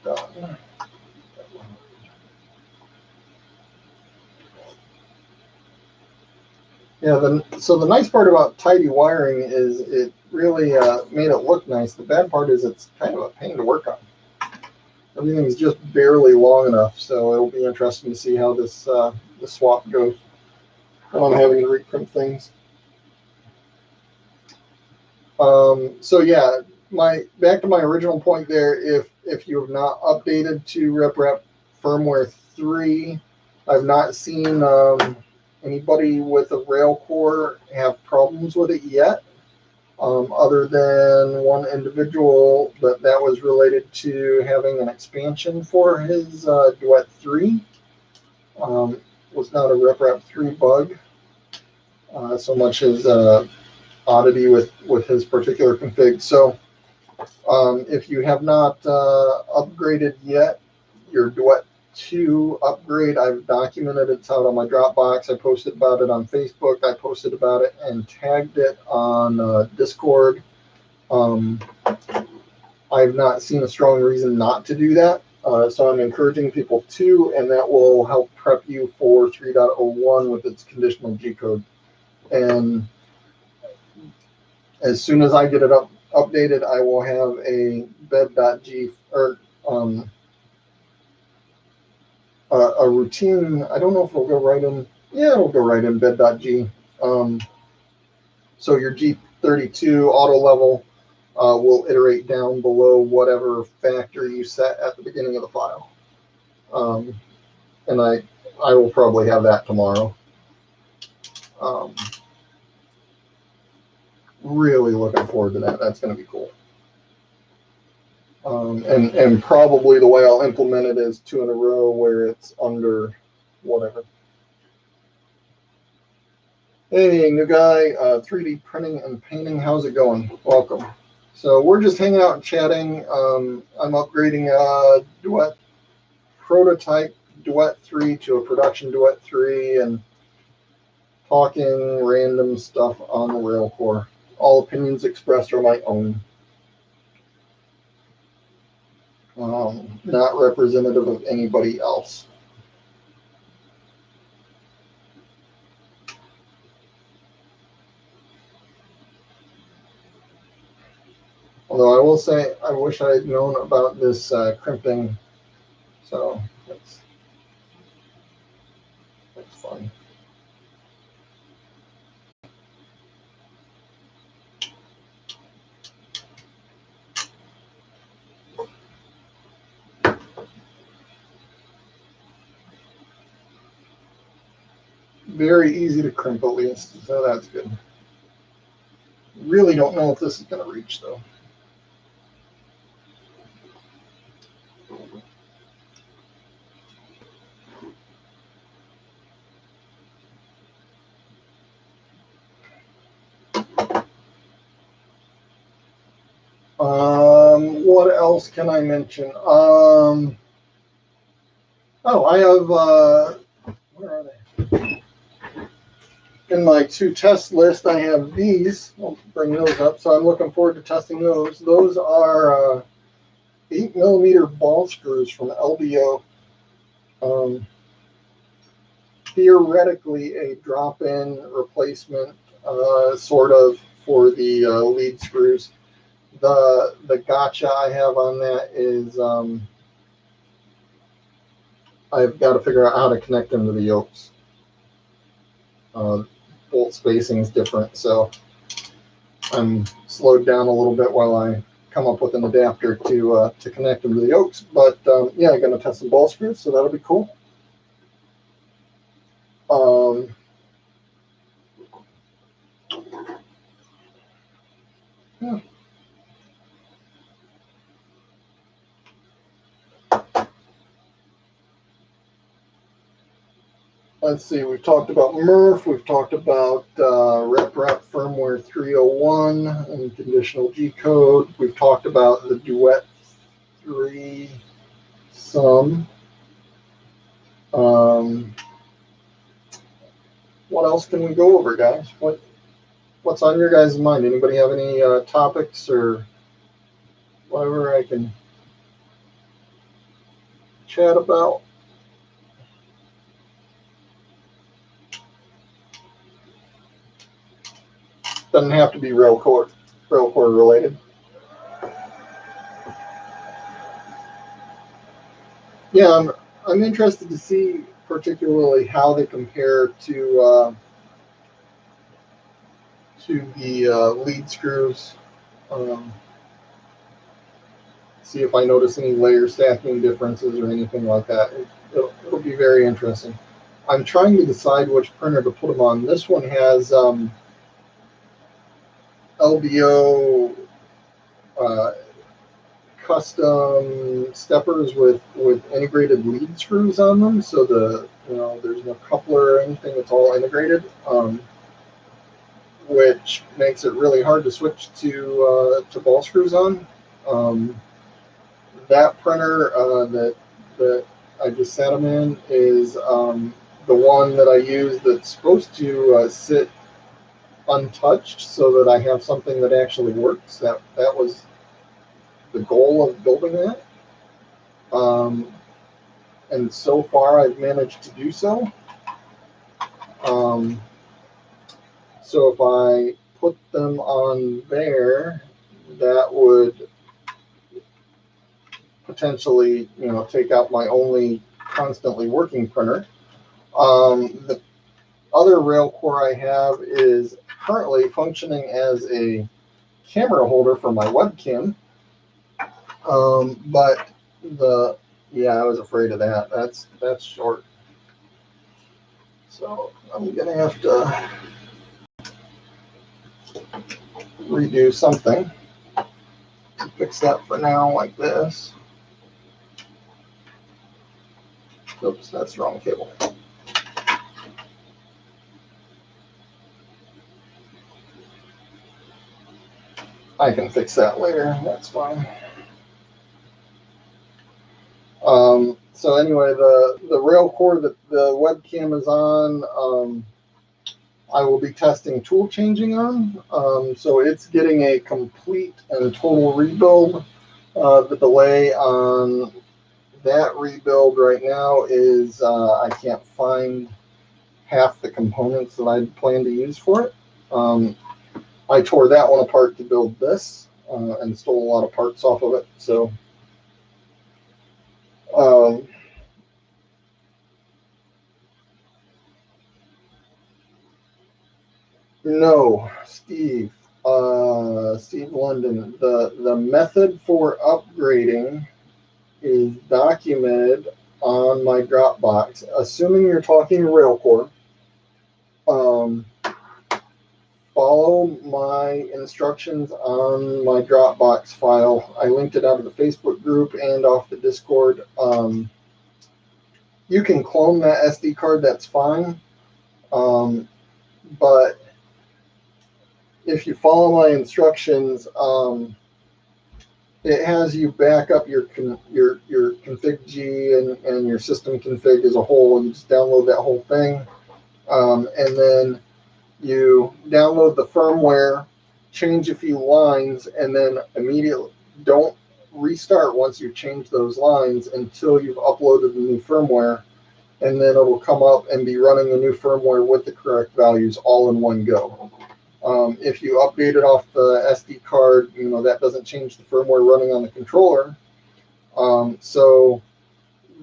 Done. Yeah, so the nice part about tidy wiring is it really made it look nice. The bad part is it's kind of a pain to work on. Everything's just barely long enough, so it'll be interesting to see how this the swap goes when I'm having to recrimp things. So yeah, back to my original point there. If you have not updated to RepRap firmware 3, I've not seen anybody with a RailCore have problems with it yet. other than one individual, but that was related to having an expansion for his Duet 3. Was not a RepRap 3 bug, so much as oddity with his particular config. So if you have not upgraded yet, your Duet 2 upgrade, I've documented it. It's out on my Dropbox. I posted about it on Facebook. I posted about it and tagged it on Discord. I've not seen a strong reason not to do that. So I'm encouraging people to, and that will help prep you for 3.01 with its conditional G-code. And as soon as I get it updated, I will have a bed.g or a routine. I don't know if it'll go right in. Yeah, it'll go right in bed.g. So your G32 auto level will iterate down below whatever factor you set at the beginning of the file. And I will probably have that tomorrow. Really looking forward to that. That's going to be cool. And probably the way I'll implement it is 2 in a row where it's under whatever. Hey, new guy, 3D printing and painting. How's it going? Welcome. So we're just hanging out and chatting. I'm upgrading a Duet prototype Duet 3 to a production Duet 3 and talking random stuff on the RailCore. All opinions expressed are my own. Not representative of anybody else. Although I will say, I wish I had known about this crimping. So that's fun. Very easy to crimp at least, so that's good. Really don't know if this is going to reach though. What else can I mention? Oh, I have, where are they? In my 2 test list, I have these. I'll bring those up. So I'm looking forward to testing those. Those are 8mm ball screws from LBO. Theoretically, a drop-in replacement, sort of, for the lead screws. The gotcha I have on that is I've got to figure out how to connect them to the yokes. Bolt spacing is different, so I'm slowed down a little bit while I come up with an adapter to connect them to the yokes. But yeah, I'm going to test some ball screws, so that'll be cool. Yeah. Let's see, we've talked about Murph, we've talked about RepRap firmware 301 and conditional G-code. We've talked about the Duet 3 some. What else can we go over, guys? What's on your guys' mind? Anybody have any topics or whatever I can chat about? Doesn't have to be RailCore related. Yeah, I'm interested to see particularly how they compare to the lead screws. See if I notice any layer stacking differences or anything like that. It'll be very interesting. I'm trying to decide which printer to put them on. This one has LBO custom steppers with integrated lead screws on them, so there's no coupler or anything. It's all integrated, which makes it really hard to switch to ball screws on. That printer that I just set them in is the one that I use that's supposed to sit untouched, so that I have something that actually works. That was the goal of building that. And so far I've managed to do so. So if I put them on there, that would potentially, take out my only constantly working printer. The other RailCore I have is currently functioning as a camera holder for my webcam. But I was afraid of that. That's short. So I'm gonna have to redo something to fix that for now, like this. Oops, that's the wrong cable. I can fix that later. That's fine. So anyway, the RailCore that the webcam is on, I will be testing tool changing on. So it's getting a complete and total rebuild. The delay on that rebuild right now is I can't find half the components that I plan to use for it. I tore that one apart to build this and stole a lot of parts off of it. So no, Steve London. The method for upgrading is documented on my Dropbox. Assuming you're talking RailCore, follow my instructions on my Dropbox file. I linked it out of the Facebook group and off the Discord. You can clone that SD card, that's fine. But if you follow my instructions, it has you back up your config G and your system config as a whole. You just download that whole thing, and then you download the firmware, change a few lines, and then immediately don't restart once you change those lines until you've uploaded the new firmware, and then it'll come up and be running the new firmware with the correct values all in one go. If you update it off the SD card, that doesn't change the firmware running on the controller. So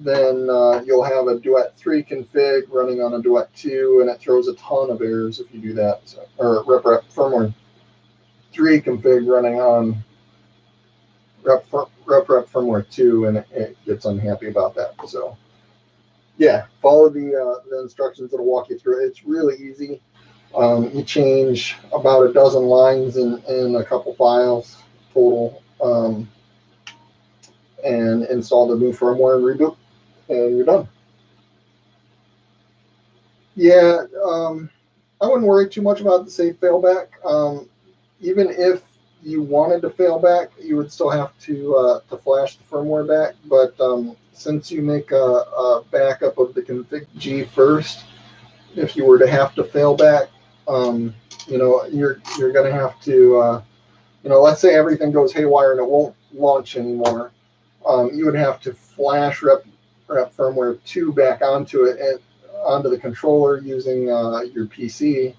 then you'll have a Duet 3 config running on a Duet 2, and it throws a ton of errors if you do that. So, or rep firmware 3 config running on rep firmware 2, and it gets unhappy about that. So yeah, follow the instructions that'll walk you through it. It's really easy. You change about a dozen lines in a couple files total, and install the new firmware and reboot, and you're done. Yeah, I wouldn't worry too much about the safe failback. Even if you wanted to fail back, you would still have to flash the firmware back. But since you make a backup of the config G first, if you were to have to fail back, you're going to have to, let's say everything goes haywire and it won't launch anymore. You would have to flash rep firmware 2 back onto it and onto the controller using your PC,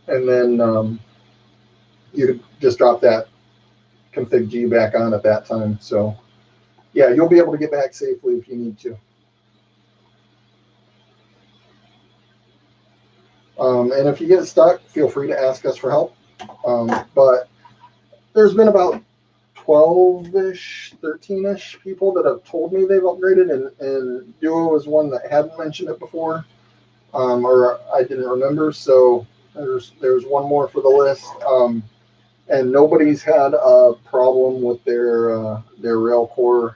and then you could just drop that config G back on at that time. So yeah, you'll be able to get back safely if you need to. And if you get stuck, feel free to ask us for help. But there's been about 12-ish, 13-ish people that have told me they've upgraded, and Duo is one that hadn't mentioned it before, or I didn't remember. So there's one more for the list. and nobody's had a problem with their RailCore.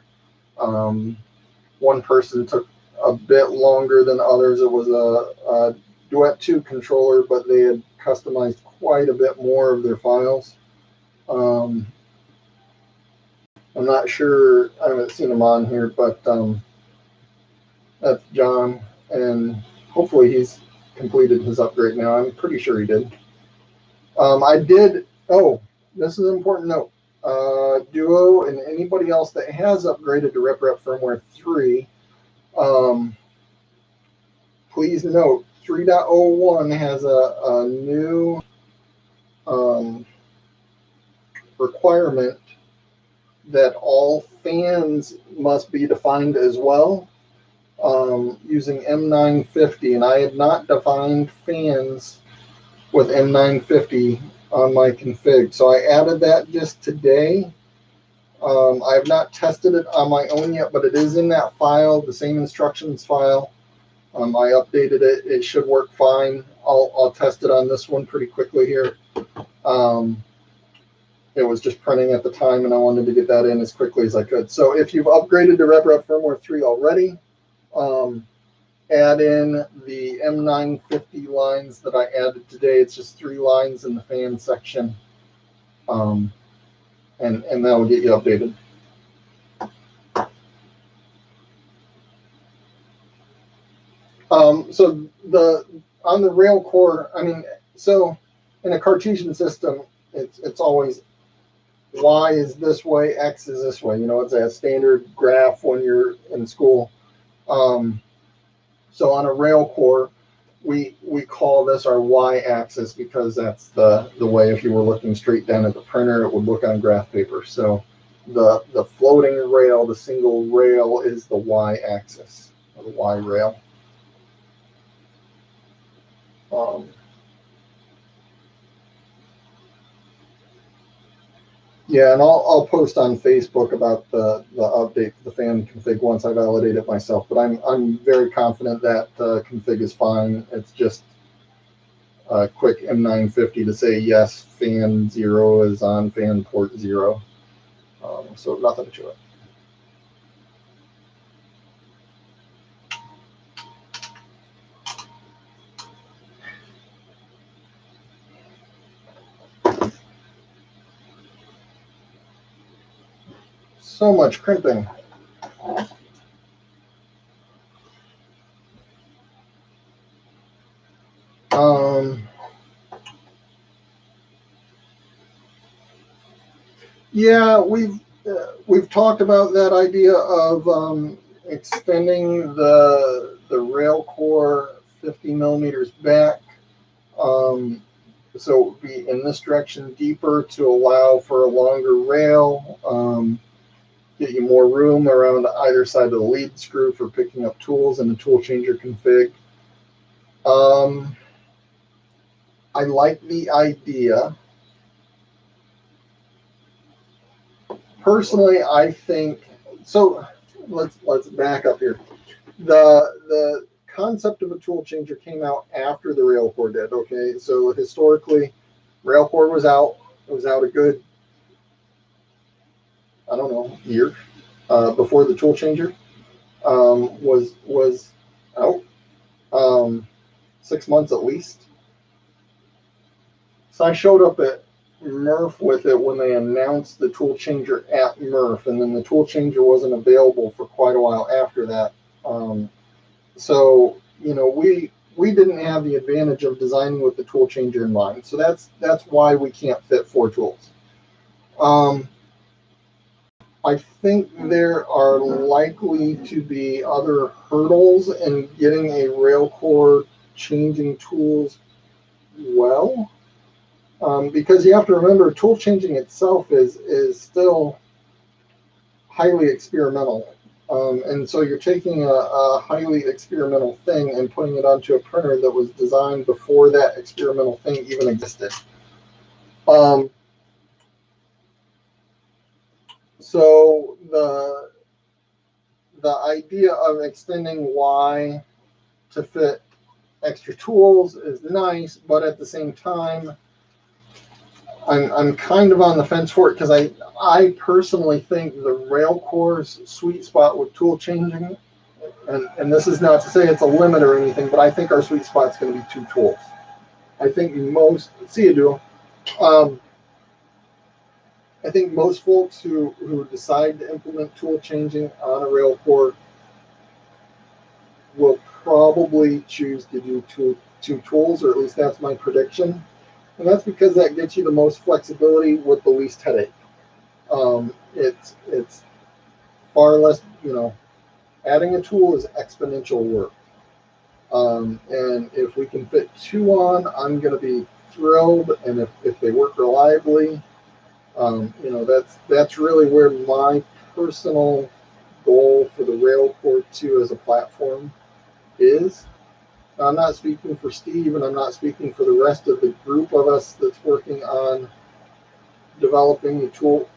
One person took a bit longer than others. It was a Duet 2 controller, but they had customized quite a bit more of their files. I'm not sure, I haven't seen him on here, but that's John, and hopefully he's completed his upgrade now. I'm pretty sure he did. I did, oh, this is an important note. Duo and anybody else that has upgraded to RepRap firmware 3, please note 3.01 has a new requirement that all fans must be defined as well, using M950, and I had not defined fans with M950 on my config, so I added that just today. I have not tested it on my own yet, but it is in that file, the same instructions file. I updated it. It should work fine. I'll test it on this one pretty quickly here. It was just printing at the time, and I wanted to get that in as quickly as I could. So if you've upgraded to RepRap firmware 3 already, add in the M950 lines that I added today. It's just 3 lines in the fan section, and that will get you updated. So on the RailCore, I mean, so in a Cartesian system, it's always Y is this way, X is this way. You know, it's a standard graph when you're in school. So on a RailCore, we call this our Y-axis because that's the way if you were looking straight down at the printer, it would look on graph paper. So the floating rail, the single rail, is the Y-axis, or the Y rail. Yeah, and I'll post on Facebook about the update to the fan config once I validate it myself. But I'm very confident that config is fine. It's just a quick M950 to say yes, fan 0 is on fan port 0. So nothing to it. So much crimping. Yeah, we've talked about that idea of extending the RailCore 50 millimeters back, so it would be in this direction deeper to allow for a longer rail, get you more room around either side of the lead screw for picking up tools in the tool changer config. I like the idea. Personally, I think so. Let's back up here. The concept of a tool changer came out after the RailCore did. Okay, so historically, RailCore was out. It was out a good, I don't know, year before the tool changer was out. 6 months at least. So I showed up at Murph with it when they announced the tool changer at Murph, and then the tool changer wasn't available for quite a while after that. So you know, we didn't have the advantage of designing with the tool changer in mind. So that's why we can't fit 4 tools. I think there are likely to be other hurdles in getting a RailCore changing tools well. Because you have to remember, tool changing itself is still highly experimental. And so you're taking a highly experimental thing and putting it onto a printer that was designed before that experimental thing even existed. So the idea of extending Y to fit extra tools is nice, but at the same time, I'm kind of on the fence for it because I personally think the RailCore's sweet spot with tool changing, and this is not to say it's a limit or anything, but I think our sweet spot's going to be 2 tools. I think most, see you do. I think most folks who decide to implement tool changing on a RailCore will probably choose to do two tools, or at least that's my prediction. And that's because that gets you the most flexibility with the least headache. It's far less, adding a tool is exponential work. And if we can fit 2 on, I'm going to be thrilled. And if they work reliably, that's really where my personal goal for the RailCore 2 as a platform is. I'm not speaking for Steve, and I'm not speaking for the rest of the group of us that's working on developing the tool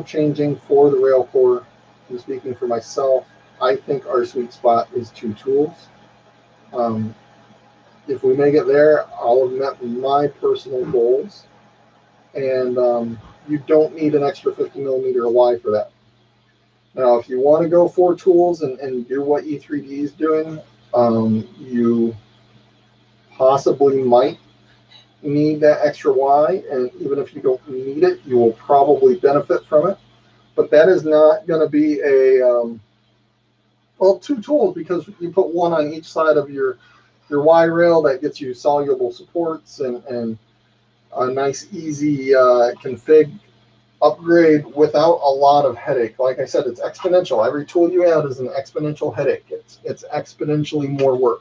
changing for the RailCore. I'm speaking for myself. I think our sweet spot is 2 tools. If we make it there, I'll have met my personal goals. And you don't need an extra 50 millimeter Y for that. Now, if you want to go 4 tools and do what E3D is doing, you possibly might need that extra Y, and even if you don't need it, you will probably benefit from it. But that is not going to be a 2 tools, because you put 1 on each side of your Y rail. That gets you soluble supports and a nice, easy config upgrade without a lot of headache. Like I said, it's exponential. Every tool you add is an exponential headache. It's exponentially more work.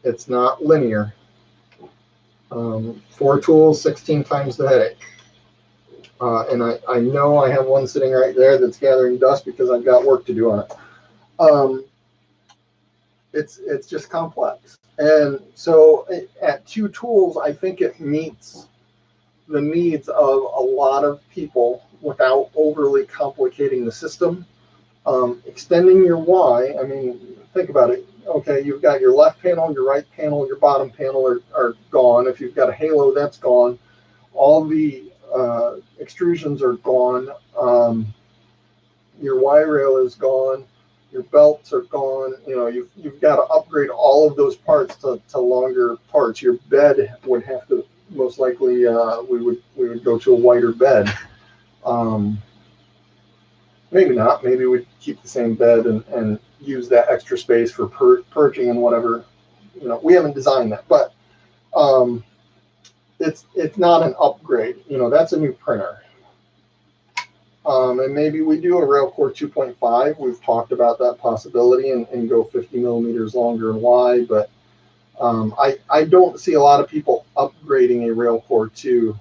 It's not linear. 4 tools, 16 times the headache. And I know I have one sitting right there that's gathering dust because I've got work to do on it. It's just complex. And so at 2 tools, I think it meets the needs of a lot of people without overly complicating the system. Extending your Y, I mean, think about it. Okay, you've got your left panel, your right panel, your bottom panel are gone. If you've got a halo, that's gone. All the extrusions are gone. Your Y rail is gone. Your belts are gone. You've got to upgrade all of those parts to longer parts. Your bed would have to, most likely, we would go to a wider bed. Maybe not. Maybe we'd keep the same bed and use that extra space for purging and whatever. We haven't designed that, but it's not an upgrade. That's a new printer. And maybe we do a RailCore 2.5. We've talked about that possibility and go 50 millimeters longer and wide, but I don't see a lot of people upgrading a RailCore 2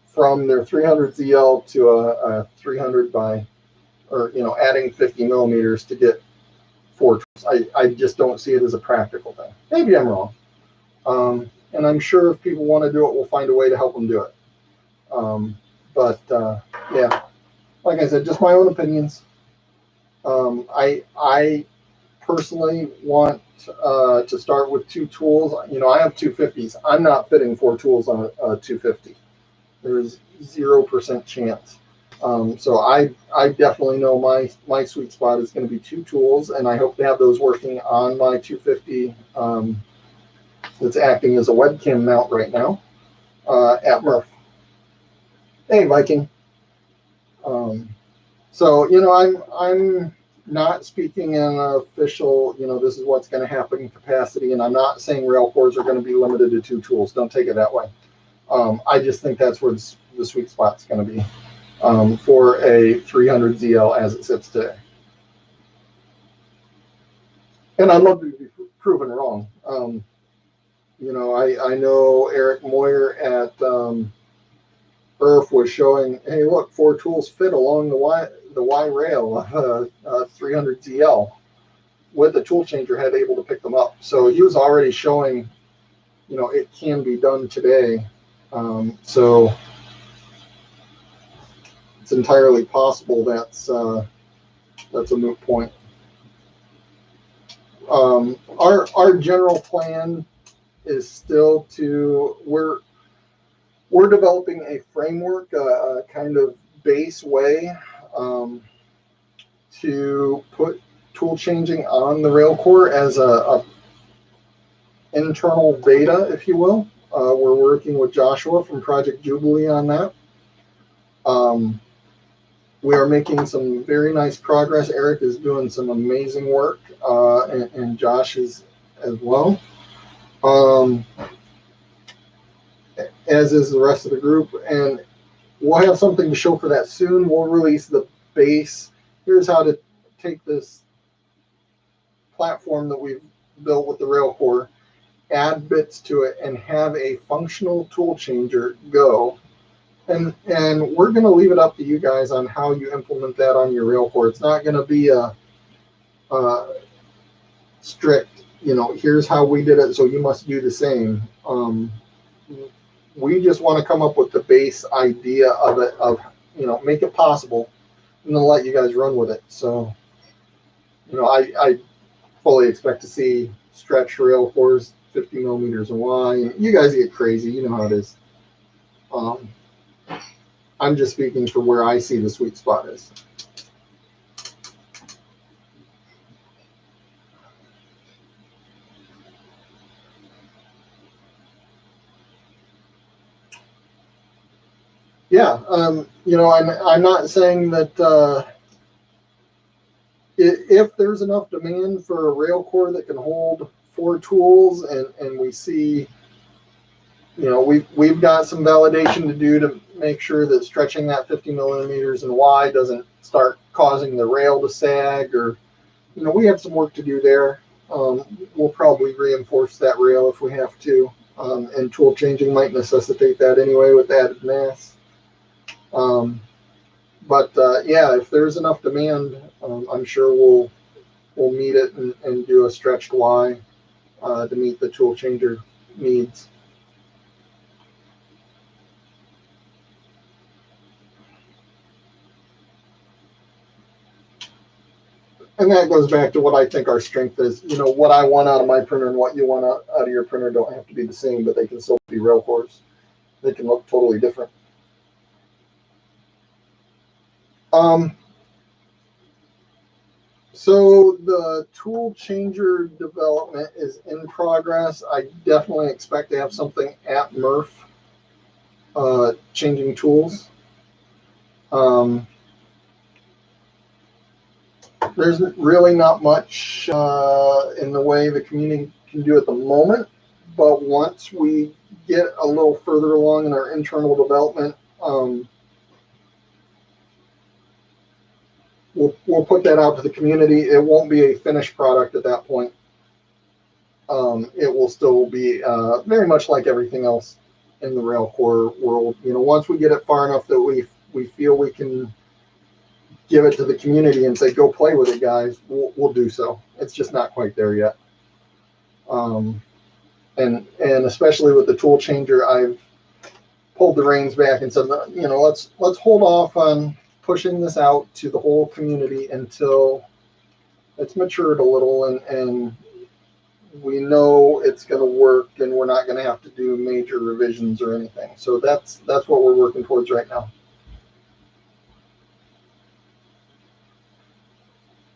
from their 300 ZL to a 300 by, or adding 50 millimeters to get 4 tools. I just don't see it as a practical thing. Maybe I'm wrong. And I'm sure if people want to do it, we'll find a way to help them do it. Yeah, like I said, just my own opinions. I personally want to start with 2 tools. I have 250s. I'm not fitting 4 tools on a 250. There's 0% chance. So I definitely know my sweet spot is going to be 2 tools, and I hope to have those working on my 250 that's acting as a webcam mount right now at Murph. Hey, Viking. So I'm not speaking in an official, this is what's going to happen in capacity, and I'm not saying RailCores are going to be limited to 2 tools. Don't take it that way. I just think that's where the sweet spot's going to be for a 300 ZL as it sits today. And I'd love to be proven wrong. I know Eric Moyer at IRF was showing, hey, look, 4 tools fit along the Y rail of 300 ZL with the tool changer head able to pick them up. So he was already showing, it can be done today. So it's entirely possible that's a moot point. Our general plan is still to, we're developing a framework, a kind of base way to put tool changing on the RailCore as a internal beta, if you will. We're working with Joshua from Project Jubilee on that. We are making some very nice progress. Eric is doing some amazing work, and Josh is as well, as is the rest of the group. And we'll have something to show for that soon. We'll release the base. Here's how to take this platform that we've built with the RailCore, add bits to it, and have a functional tool changer go. And we're going to leave it up to you guys on how you implement that on your RailCore. It's not going to be a strict, here's how we did it, so you must do the same. We just want to come up with the base idea of it, make it possible, and then let you guys run with it. So, I fully expect to see stretch RailCores 50 millimeters wide. You guys get crazy, you know how it is. I'm just speaking for where I see the sweet spot is. Yeah, I'm not saying that if there's enough demand for a RailCore that can hold 4 tools, and we see, we've got some validation to do to make sure that stretching that 50 millimeters and wide doesn't start causing the rail to sag, or, we have some work to do there. We'll probably reinforce that rail if we have to, and tool changing might necessitate that anyway with added mass. But yeah, if there's enough demand, I'm sure we'll meet it and do a stretched Y to meet the tool changer needs. And that goes back to what I think our strength is. What I want out of my printer and what you want out of your printer don't have to be the same, but they can still be RailCores. They can look totally different. So the tool changer development is in progress. I definitely expect to have something at MRF changing tools. There's really not much in the way the community can do at the moment, but once we get a little further along in our internal development, we'll put that out to the community. It won't be a finished product at that point. It will still be very much like everything else in the RailCore world. Once we get it far enough that we feel we can give it to the community and say, go play with it, guys, we'll do so. It's just not quite there yet. And especially with the tool changer, I've pulled the reins back and said, let's hold off on pushing this out to the whole community until it's matured a little and we know it's going to work and we're not going to have to do major revisions or anything. So that's what we're working towards right now.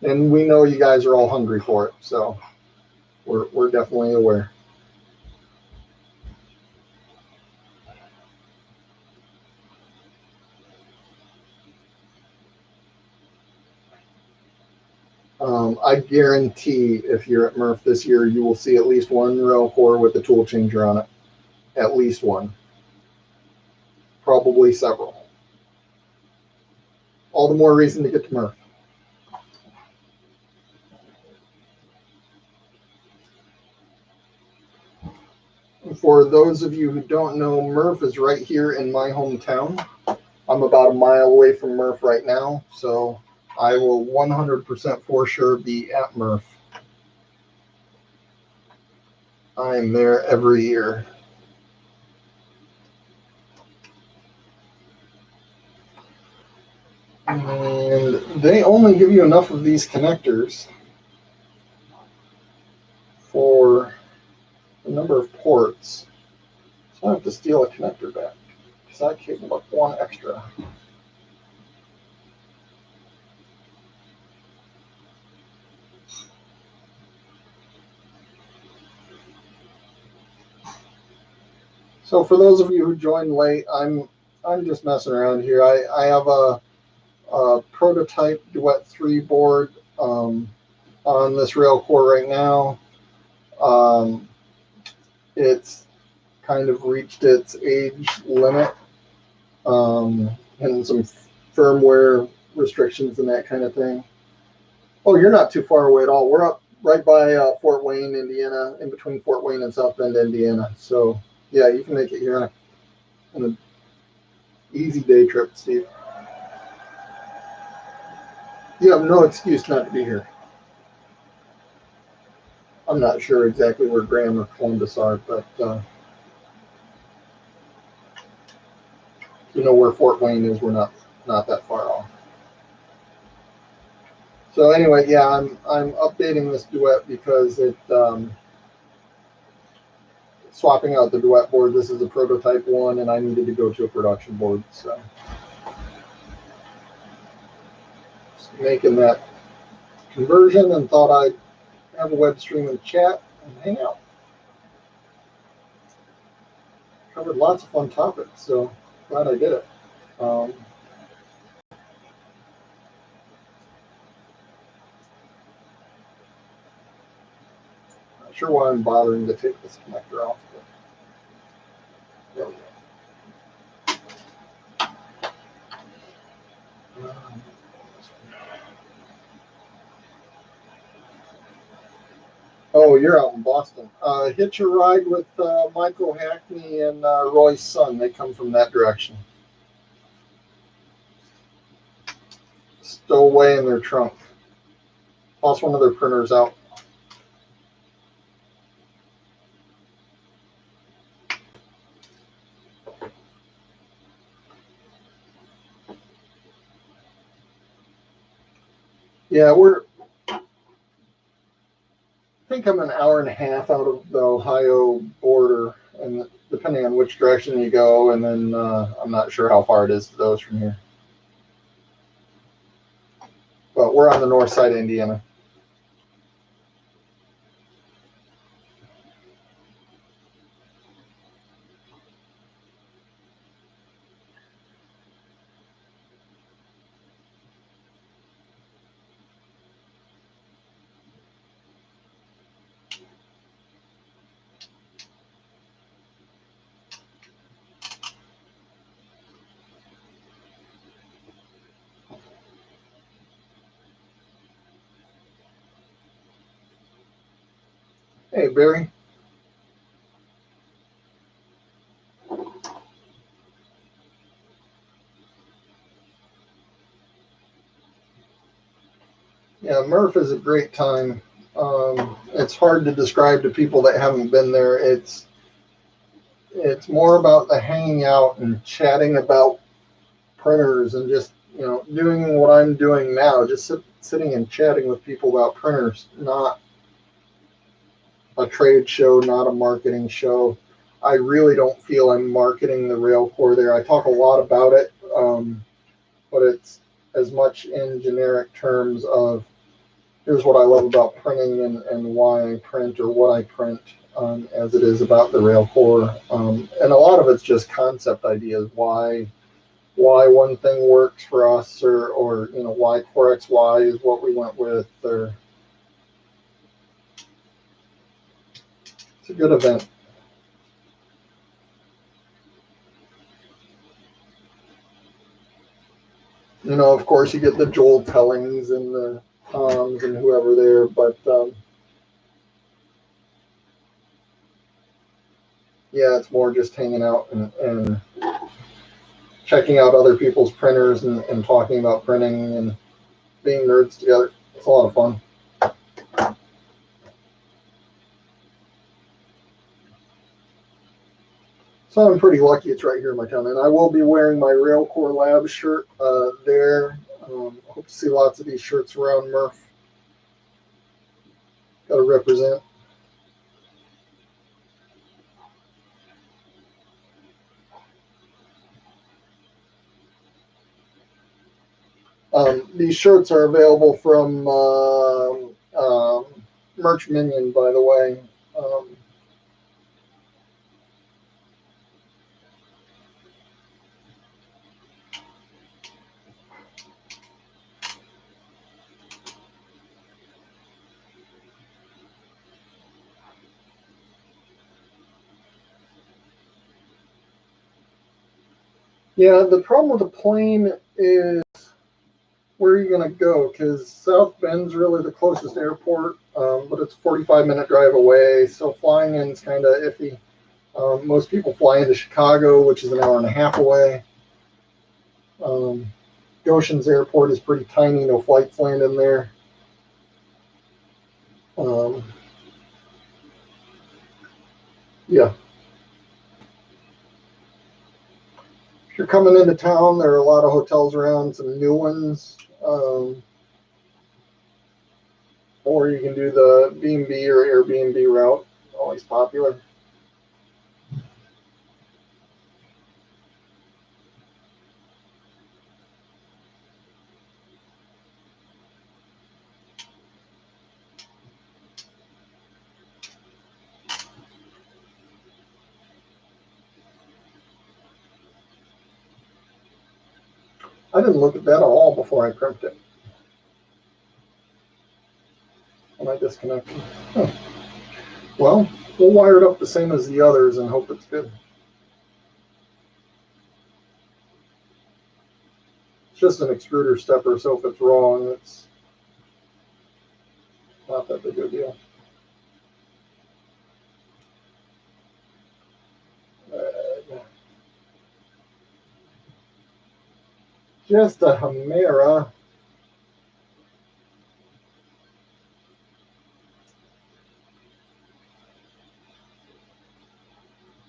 And we know you guys are all hungry for it, so we're definitely aware. I guarantee if you're at MRF this year, you will see at least one RailCore with the tool changer on it. At least one. Probably several. All the more reason to get to MRF. For those of you who don't know, MRF is right here in my hometown. I'm about a mile away from MRF right now, so I will 100% for sure be at MRF. I am there every year. And they only give you enough of these connectors for the number of ports. So I have to steal a connector back. So I came up one extra. So for those of you who joined late, I'm just messing around here. I have a prototype Duet 3 board on this RailCore right now. It's kind of reached its age limit and some firmware restrictions and that kind of thing. Oh, you're not too far away at all. We're up right by Fort Wayne, Indiana, in between Fort Wayne and South Bend, Indiana. So yeah, you can make it here on an easy day trip, Steve. You have no excuse not to be here. I'm not sure exactly where Graham or Columbus are, but you know where Fort Wayne is. We're not that far off. So anyway, yeah, I'm updating this Duet because it swapping out the Duet board. This is a prototype one, and I needed to go to a production board. So just making that conversion, and thought I'd have a web stream and chat and hang out. Covered lots of fun topics, so glad I did it. Not sure why I'm bothering to take this connector off, but there we go. Oh, you're out in Boston. Hitch a ride with Michael Hackney and Roy's son. They come from that direction. Stow away in their trunk. Toss one of their printers out. Yeah, I think I'm an hour and a half out of the Ohio border, and depending on which direction you go, and then I'm not sure how far it is to those from here. But we're on the north side of Indiana. Hey, Barry. Yeah, Murph is a great time. It's hard to describe to people that haven't been there. It's more about the hanging out and chatting about printers and just doing what I'm doing now, just sitting and chatting with people about printers, not a trade show, not a marketing show. I really don't feel I'm marketing the RailCore there. I talk a lot about it, but it's as much in generic terms of here's what I love about printing and why I print or what I print, as it is about the RailCore. And a lot of it's just concept ideas, why one thing works for us, or why Core XY is what we went with, or it's a good event. Of course you get the Joel Tellings and the Toms and whoever there, but yeah, it's more just hanging out and checking out other people's printers and talking about printing and being nerds together. It's a lot of fun. So I'm pretty lucky it's right here in my town, and I will be wearing my RailCore Lab shirt there. Hope to see lots of these shirts around Murph. Got to represent. These shirts are available from Merch Minion, by the way. Yeah, the problem with the plane is where are you going to go? Because South Bend's really the closest airport, but it's a 45-minute drive away, so flying in is kind of iffy. Most people fly into Chicago, which is an hour and a half away. Goshen's airport is pretty tiny, no flights land in there. Yeah. If you're coming into town, there are a lot of hotels around, some new ones. Or you can do the B&B or Airbnb route, always popular. I didn't look at that at all before I crimped it. When I disconnected. Huh. Well, we'll wire it up the same as the others and hope it's good. It's just an extruder stepper, so if it's wrong, it's not that big of a deal. Just a Chimera.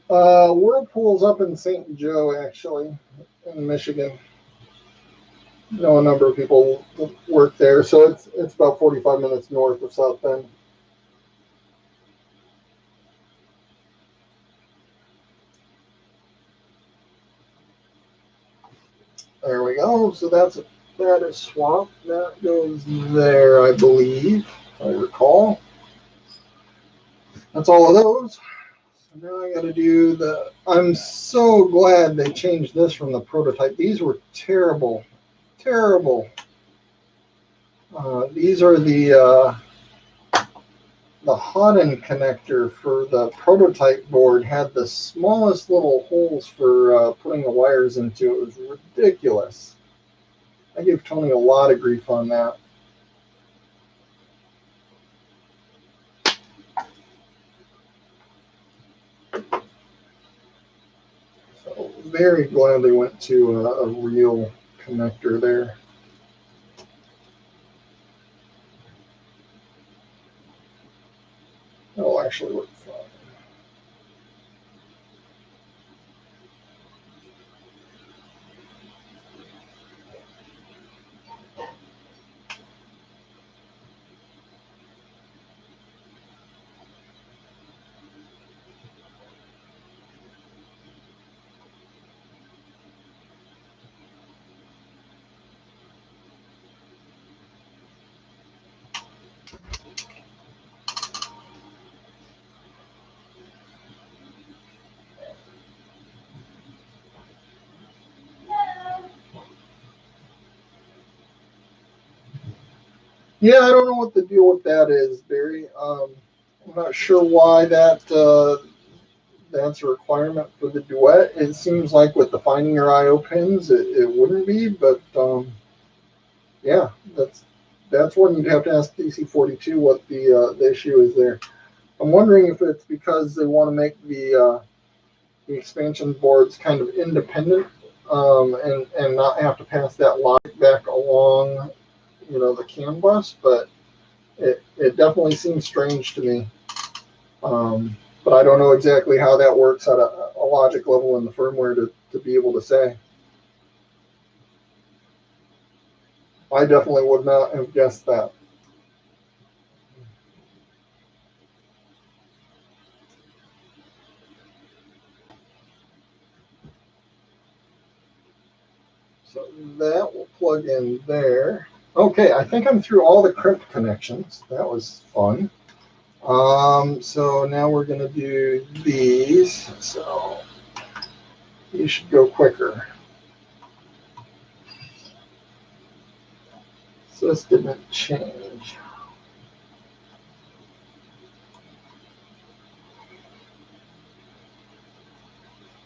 Whirlpool's up in St. Joe, actually, in Michigan. I know a number of people work there, so it's about 45 minutes north of South Bend. There we go. So that is swamp. That goes there, I believe, if I recall. That's all of those. So now I got to do the. I'm so glad they changed this from the prototype. These were terrible, terrible. These are the Hodden connector for the prototype board had the smallest little holes for putting the wires into. It was ridiculous. I gave Tony a lot of grief on that. So very glad they went to a real connector there. That'll actually work fine. Yeah, I don't know what the deal with that is, Barry. I'm not sure why that's a requirement for the duet. It seems like with the finding your IO pins, it wouldn't be, but yeah, that's one you'd have to ask DC42 what the issue is there. I'm wondering if it's because they want to make the expansion boards kind of independent and not have to pass that logic back along, the CAN bus, but it definitely seems strange to me. But I don't know exactly how that works at a logic level in the firmware to be able to say. I definitely would not have guessed that. So that will plug in there. Okay, I think I'm through all the crimp connections. That was fun. So now we're going to do these. So you should go quicker. So this didn't change.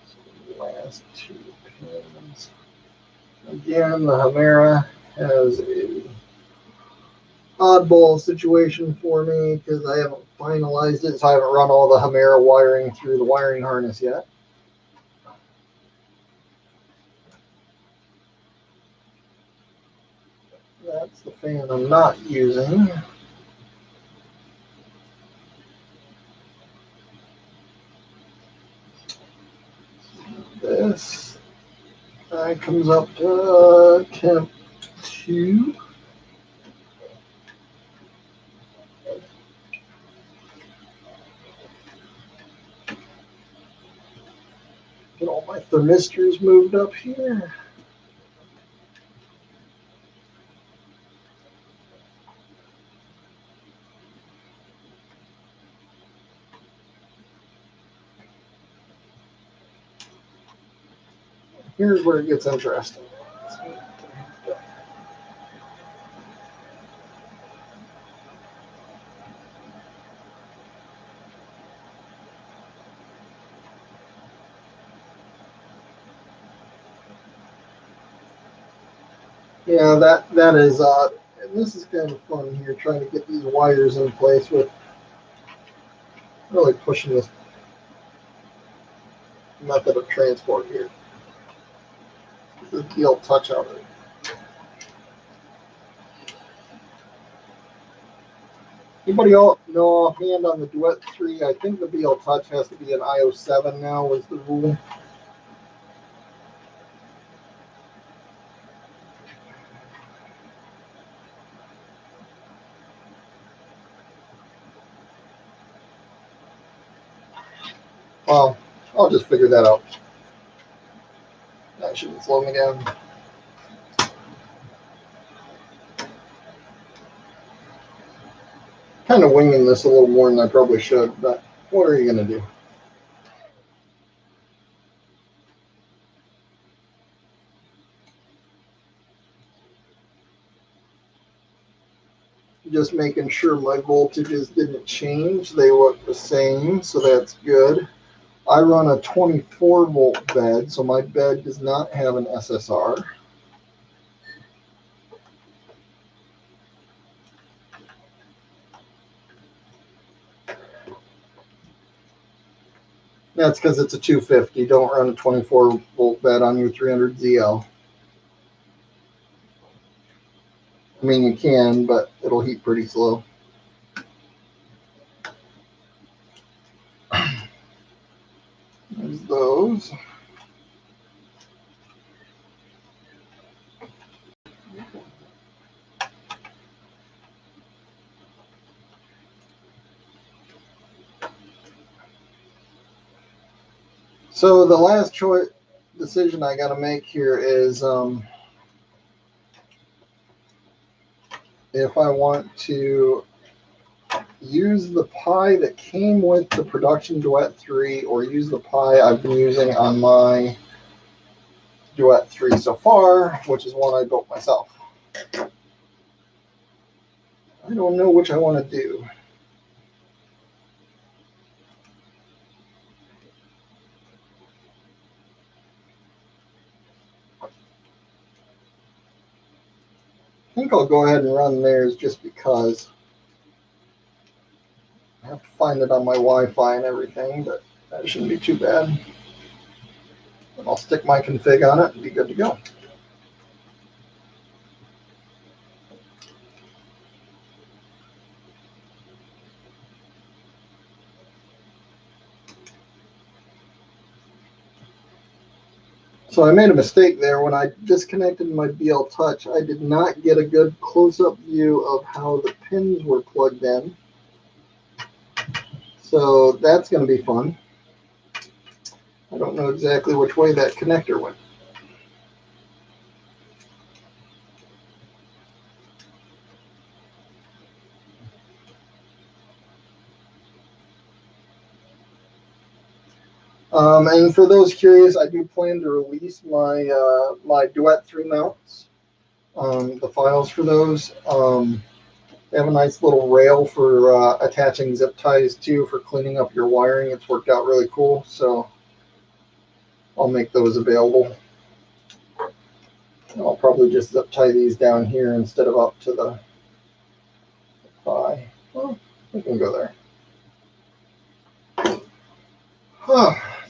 So the last two pins. Again, the Hamera has a oddball situation for me because I haven't finalized it, so I haven't run all the Hamera wiring through the wiring harness yet. That's the fan I'm not using. This comes up to temp 2. Get all my thermistors moved up here. Here's where it gets interesting. Yeah, that is and this is kind of fun here, trying to get these wires in place with really pushing this method of transport here. The deal touch out of it. Anybody know offhand on the Duet 3? I think the BL Touch has to be an IO7 now, was the rule. Well, I'll just figure that out. That shouldn't slow me down. Kind of winging this a little more than I probably should, but what are you going to do? Just making sure my voltages didn't change. They look the same, so that's good. I run a 24 volt bed, so my bed does not have an SSR. That's because it's a 250. Don't run a 24 volt bed on your 300 ZL. I mean, you can, but it'll heat pretty slow. There's those. So the last decision I got to make here is if I want to use the Pi that came with the production Duet 3 or use the Pi I've been using on my Duet 3 so far, which is one I built myself. I don't know which I want to do. I think I'll go ahead and run theirs just because I have to find it on my Wi-Fi and everything, but that shouldn't be too bad. And I'll stick my config on it and be good to go. So I made a mistake there. When I disconnected my BL Touch, I did not get a good close-up view of how the pins were plugged in. So that's going to be fun. I don't know exactly which way that connector went. And for those curious, I do plan to release my my Duet 3 mounts, the files for those. They have a nice little rail for attaching zip ties to for cleaning up your wiring. It's worked out really cool, so I'll make those available. I'll probably just zip tie these down here instead of up to the thigh. Well, we can go there.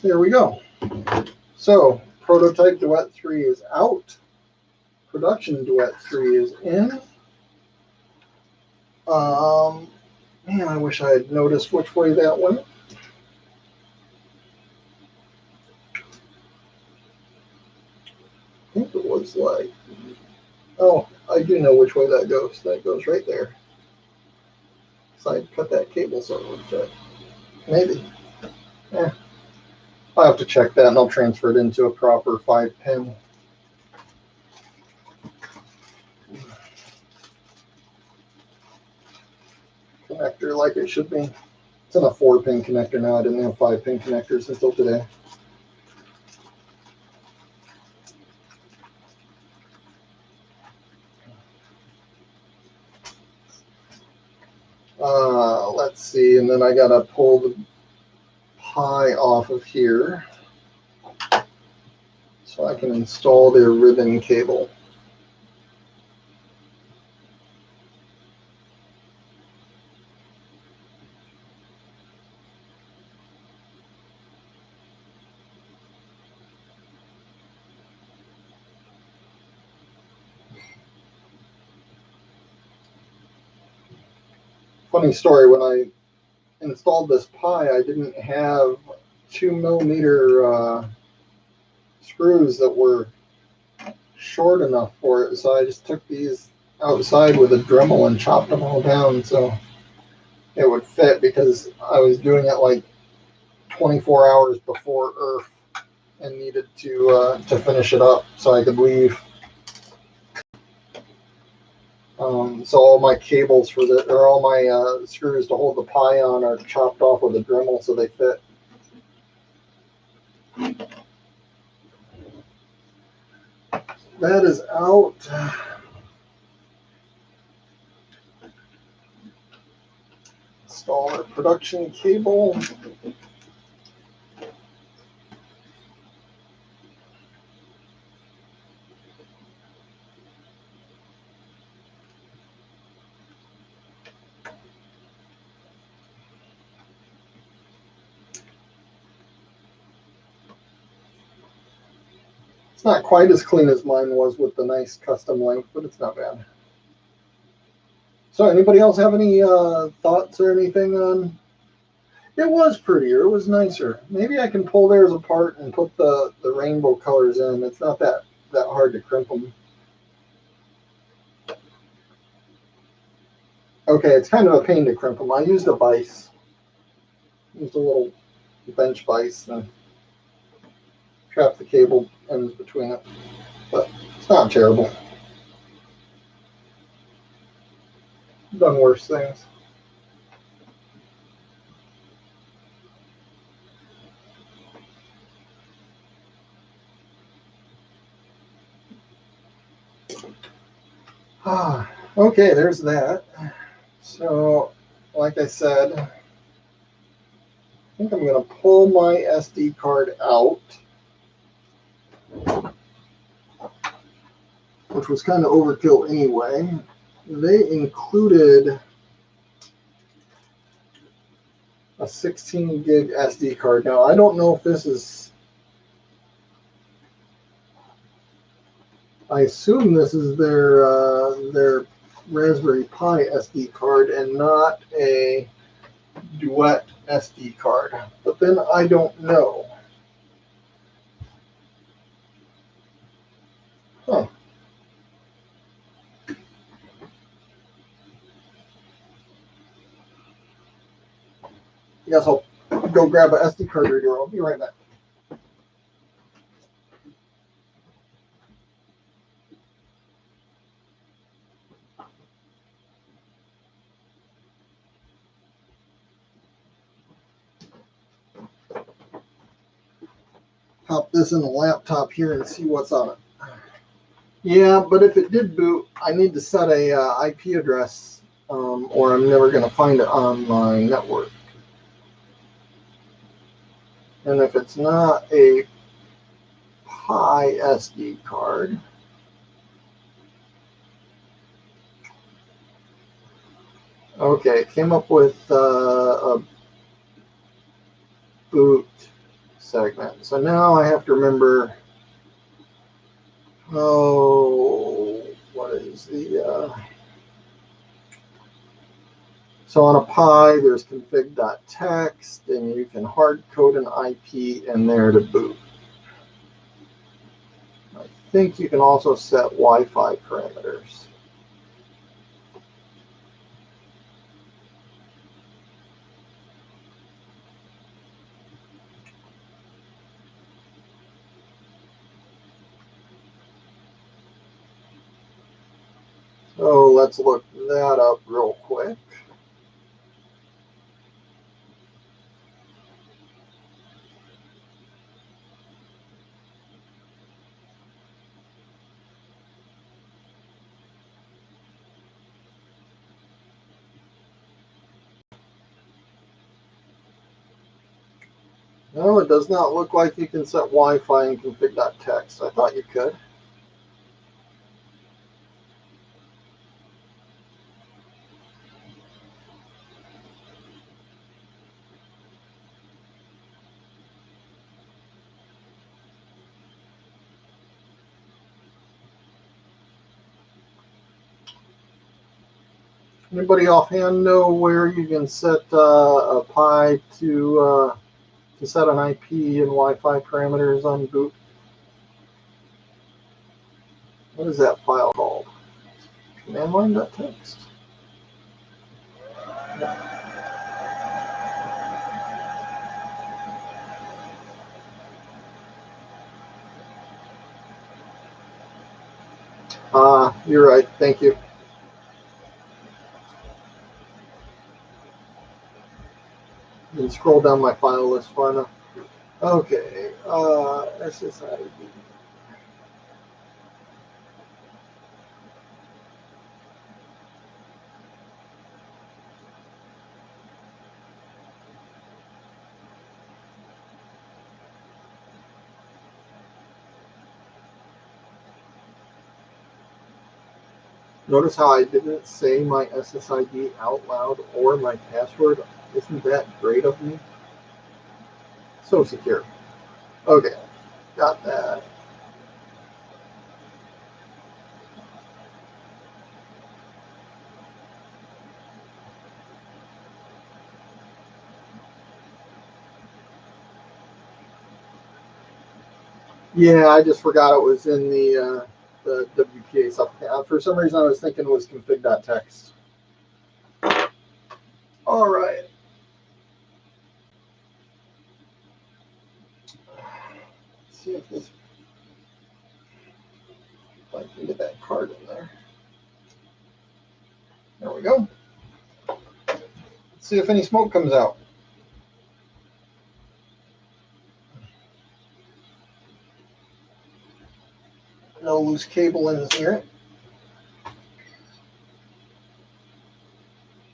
There we go. So prototype Duet 3 is out. Production Duet 3 is in. Man, I wish I had noticed which way that went. I think it was like, oh, I do know which way that goes. That goes right there. So I cut that cable so it would fit. Maybe. I'll have to check that and I'll transfer it into a proper 5-pin. Connector like it should be. It's in a 4-pin connector now. I didn't have 5-pin connectors until today. Let's see, and then I gotta pull the pie off of here so I can install their ribbon cable. Funny story, when I installed this pie, I didn't have 2mm screws that were short enough for it, so I just took these outside with a Dremel and chopped them all down so it would fit, because I was doing it like 24 hours before Earth and needed to finish it up so I could leave. So all my cables for the, or all my screws to hold the pie on are chopped off with a Dremel so they fit. That is out. Install our production cable. It's not quite as clean as mine was with the nice custom length, but it's not bad. So anybody else have any thoughts or anything on? It was prettier. It was nicer. Maybe I can pull theirs apart and put the rainbow colors in. It's not that hard to crimp them. Okay, it's kind of a pain to crimp them. I used a vise. Used a little bench vise and trapped the cable ends between it. But it's not terrible. I've done worse things. Okay, there's that. So, like I said, I think I'm going to pull my SD card out, which was kind of overkill anyway. They included a 16 gig SD card. Now, I don't know if this is, I assume this is their Raspberry Pi SD card and not a Duet SD card. But then I don't know. Huh. I guess I'll go grab an SD card reader. I'll be right back. pop this in the laptop here and see what's on it. Yeah, but if it did boot, I need to set a IP address, or I'm never going to find it on my network. And if it's not a Pi SD card, okay, it came up with a boot segment. So now I have to remember, what is the, so on a Pi, there's config.txt, and you can hard code an IP in there to boot. I think you can also set Wi-Fi parameters. So let's look that up real quick. No, it does not look like you can set Wi-Fi in config.txt. I thought you could. Anybody offhand know where you can set a Pi to set an IP and Wi-Fi parameters on boot? What is that file called? Command line.txt. You're right. Thank you. You can scroll down my file list far enough. Okay. SSID. Notice how I didn't say my SSID out loud or my password. Isn't that great of me? So secure. Okay, got that. Yeah, I just forgot it was in the WPA stuff. For some reason, I was thinking it was config.txt. All right. Let's see if I can get that card in there. There we go. Let's see if any smoke comes out. No loose cable in here.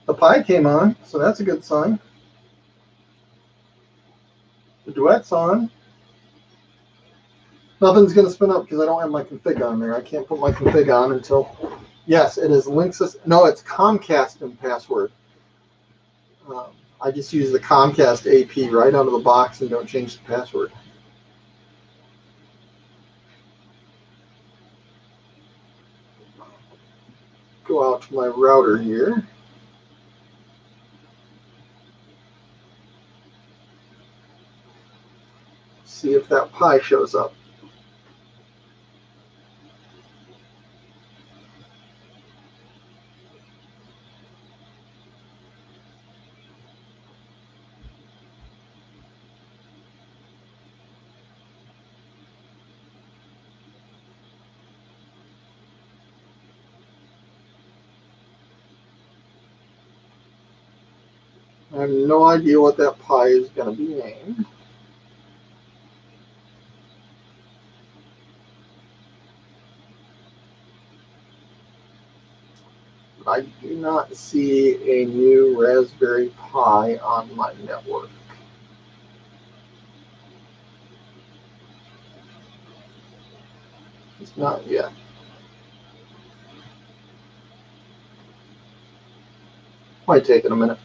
The Pi came on, so that's a good sign. The duet's on. Nothing's going to spin up because I don't have my config on there. I can't put my config on until... Yes, it is Linksys. No, it's Comcast and password. I just use the Comcast AP right out of the box and don't change the password. Go out to my router here. See if that Pi shows up. I have no idea what that Pi is going to be named. I do not see a new Raspberry Pi on my network. It's not yet. Might take it a minute.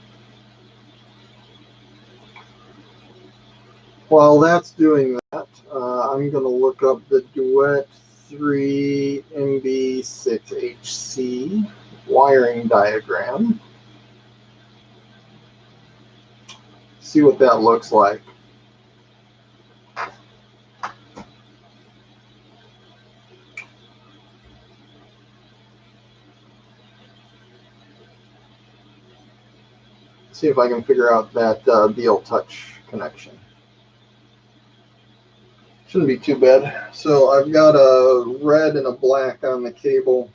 While that's doing that, I'm going to look up the Duet 3 MB6HC wiring diagram. See what that looks like. See if I can figure out that Beal Touch connection. Shouldn't be too bad. So I've got a red and a black on the cable.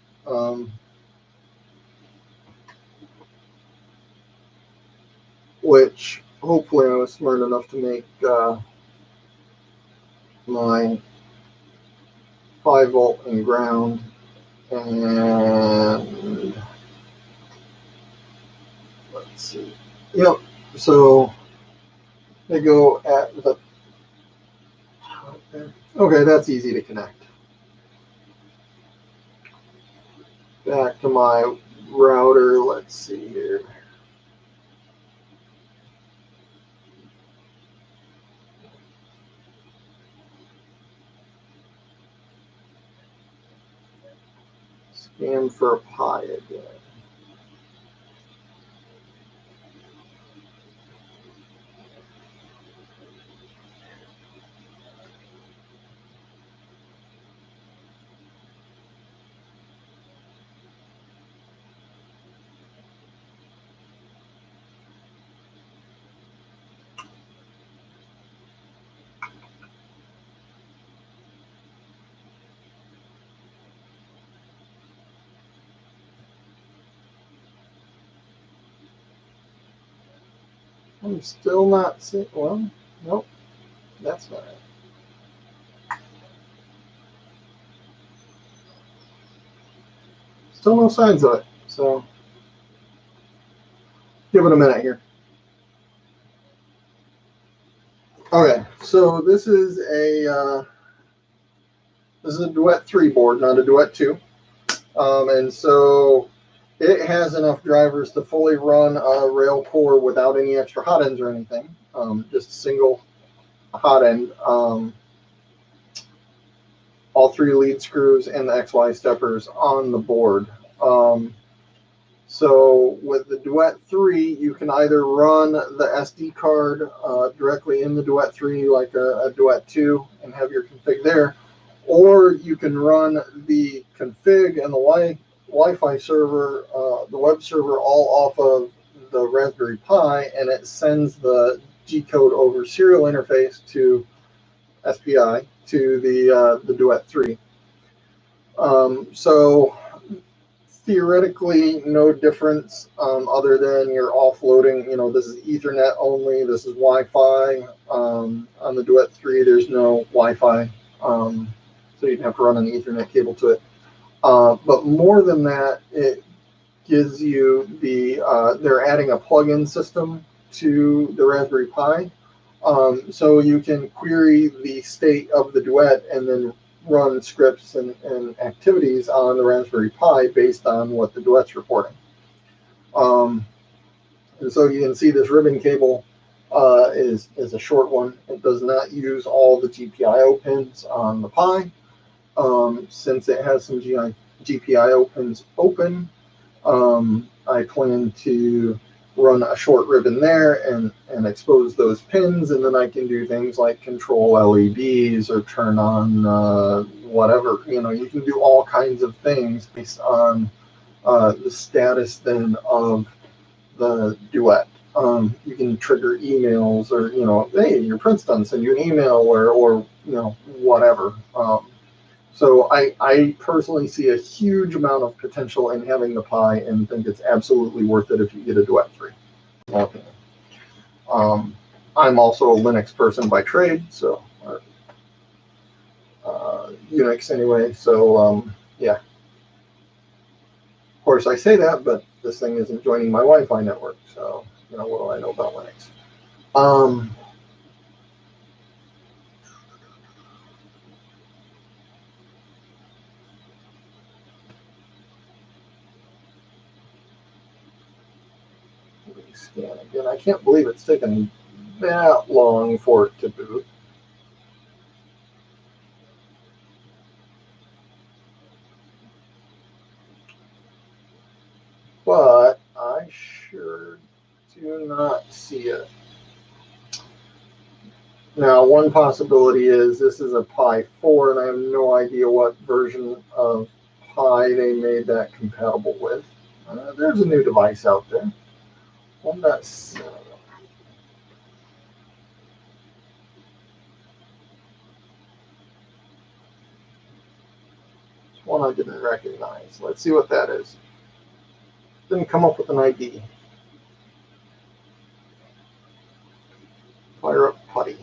Which hopefully I was smart enough to make my 5-volt and ground, and let's see. Yep. So they go at the top there. Okay, that's easy to connect. Back to my router. Let's see here. Scan for a Pi again. I'm still not seeing. Well, nope, that's not it. Still no signs of it. So give it a minute here. Okay, so this is a Duet 3 board, not a Duet 2, and so it has enough drivers to fully run a RailCore without any extra hot ends or anything. Just a single hot end. All 3 lead screws and the XY steppers on the board. So with the Duet 3, you can either run the SD card directly in the Duet 3 like a Duet 2 and have your config there, or you can run the config and the Wi-Fi server, the web server, all off of the Raspberry Pi, and it sends the G-code over serial interface to SPI to the Duet 3. So theoretically, no difference other than you're offloading. You know, this is Ethernet only. This is Wi-Fi. On the Duet 3, there's no Wi-Fi, so you'd have to run an Ethernet cable to it. But more than that, it gives you they're adding a plug-in system to the Raspberry Pi. So you can query the state of the Duet and then run scripts and activities on the Raspberry Pi based on what the Duet's reporting. And so you can see this ribbon cable is a short one. It does not use all the GPIO pins on the Pi. Since it has some GPIO pins open, I plan to run a short ribbon there and expose those pins, and then I can do things like control LEDs or turn on whatever. You know, you can do all kinds of things based on the status then of the Duet. You can trigger emails, or, you know, hey, your print's done, send you an email, or you know, whatever. So I personally see a huge amount of potential in having the Pi, and think it's absolutely worth it if you get a Duet 3. I'm also a Linux person by trade, so Unix anyway. So yeah. Of course, I say that, but this thing isn't joining my Wi-Fi network, so what do I know about Linux? Let me scan again. I can't believe it's taken that long for it to boot. But I sure do not see it. Now, one possibility is this is a Pi 4, and I have no idea what version of Pi they made that compatible with. There's a new device out there. One that's one I didn't recognize. Let's see what that is. Didn't come up with an ID. Fire up putty.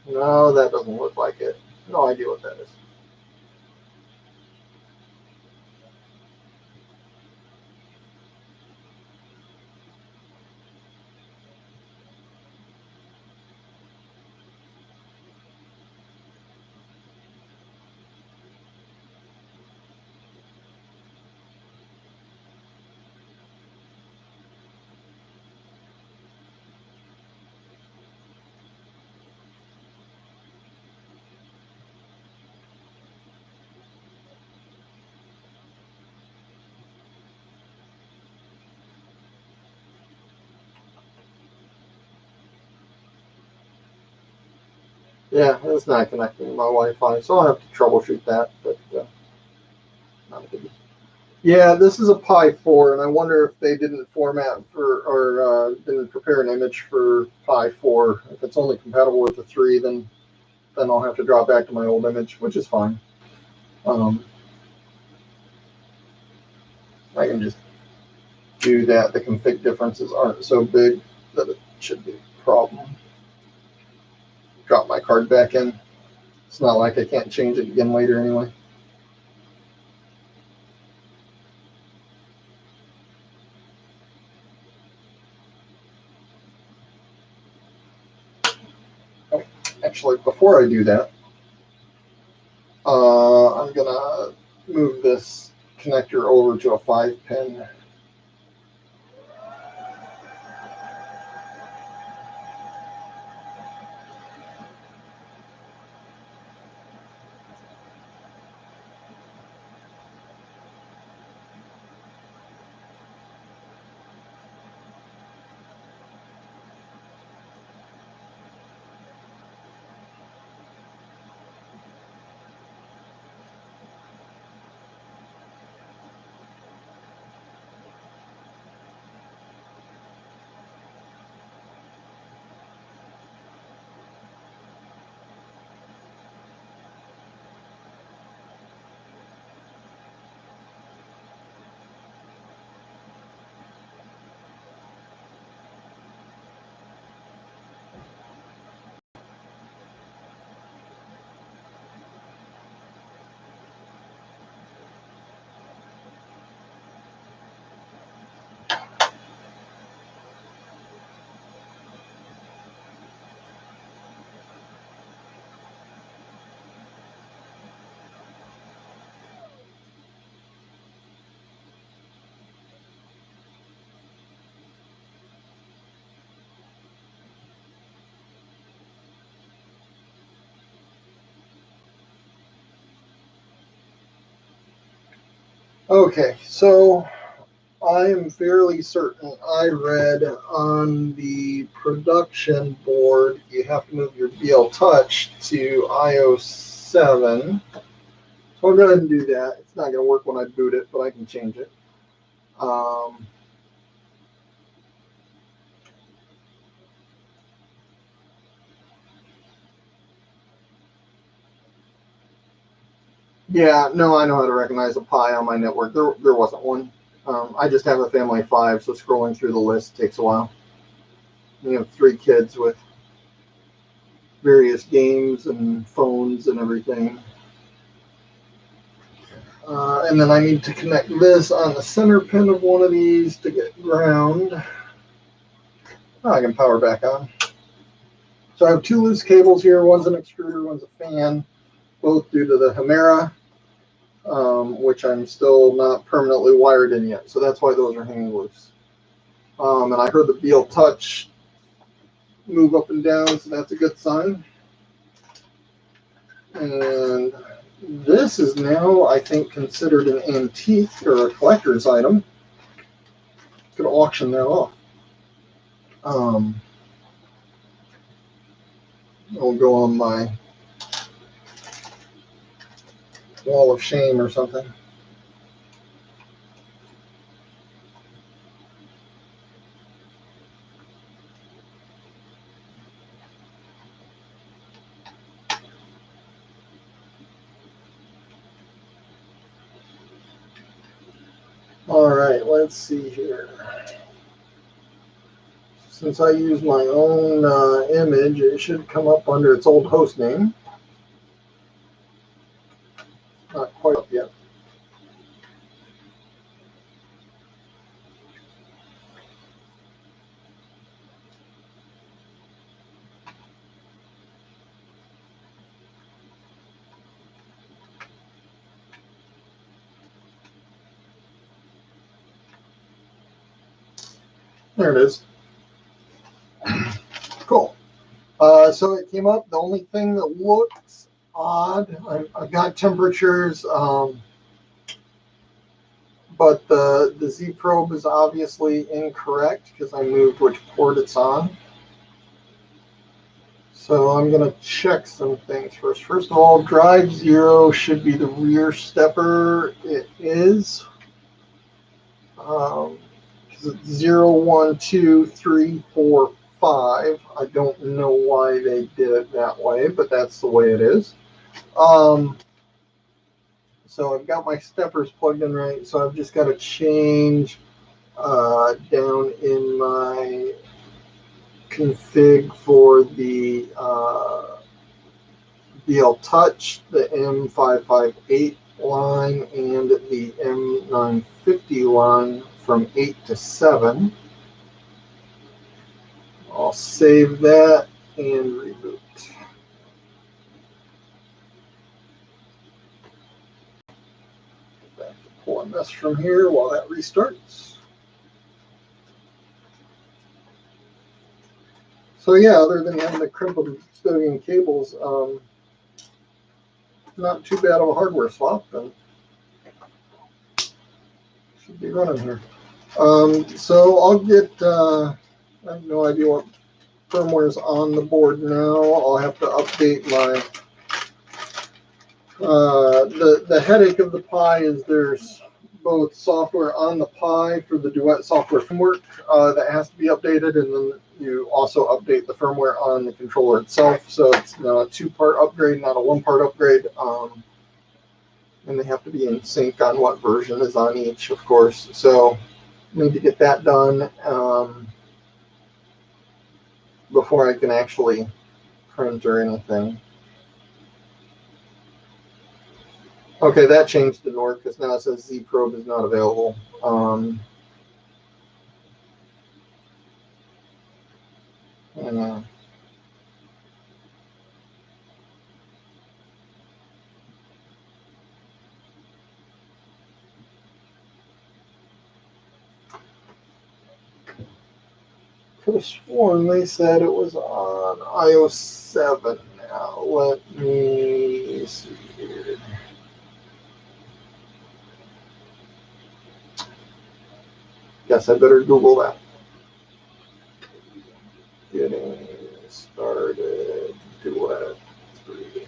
No, that doesn't look like it. No idea what that is. Yeah, it's not connecting to my Wi-Fi, so I'll have to troubleshoot that, but not a biggie. Yeah, this is a Pi 4, and I wonder if they didn't format for, or didn't prepare an image for Pi 4. If it's only compatible with the 3, then I'll have to drop back to my old image, which is fine. I can just do that. The config differences aren't so big that it should be a problem. Drop my card back in. It's not like I can't change it again later anyway. Actually, before I do that, I'm going to move this connector over to a 5-pin. Okay, so I am fairly certain I read on the production board you have to move your BL Touch to IO7. So I'll go ahead and do that. It's not going to work when I boot it, but I can change it. Yeah, no, I know how to recognize a Pi on my network. There wasn't one. I just have a family of 5, so scrolling through the list takes a while. We have 3 kids with various games and phones and everything. And then I need to connect this on the center pin of one of these to get ground. Oh, I can power back on. So I have 2 loose cables here. One's an extruder, one's a fan, both due to the Hemera, which I'm still not permanently wired in yet. So that's why those are hanging loose. And I heard the Beal Touch move up and down, so that's a good sign. And this is now, I think, considered an antique or a collector's item. Could auction that off. It'll go on my wall of shame or something. All right, let's see here. Since I use my own image, it should come up under its old host name. Not quite up yet. There it is. Cool. So it came up. The only thing that looks odd, I've got temperatures, but the Z probe is obviously incorrect because I moved which port it's on. So I'm going to check some things first. First of all, drive 0 should be the rear stepper. It is. It's 0, 1, 2, 3, 4, 5. I don't know why they did it that way, but that's the way it is. So I've got my steppers plugged in right, so I've just got to change down in my config for the Beal Touch, the M558 line, and the M950 line from 8 to 7. I'll save that and reboot. Back to pulling this from here while that restarts. So yeah, other than having to crimp a billion cables, not too bad of a hardware swap, and should be running here. So I'll get, I have no idea what firmware is on the board now. I'll have to update my, the headache of the Pi is there's both software on the Pi for the Duet software framework that has to be updated, and then you also update the firmware on the controller itself. So it's now a 2-part upgrade, not a 1-part upgrade. And they have to be in sync on what version is on each, of course. So need to get that done before I can actually print or anything. Okay, that changed to NOR because now it says Z probe is not available. Could have sworn they said it was on iOS 7 now. Let me see here. Guess I better Google that. Getting started. Duet 3.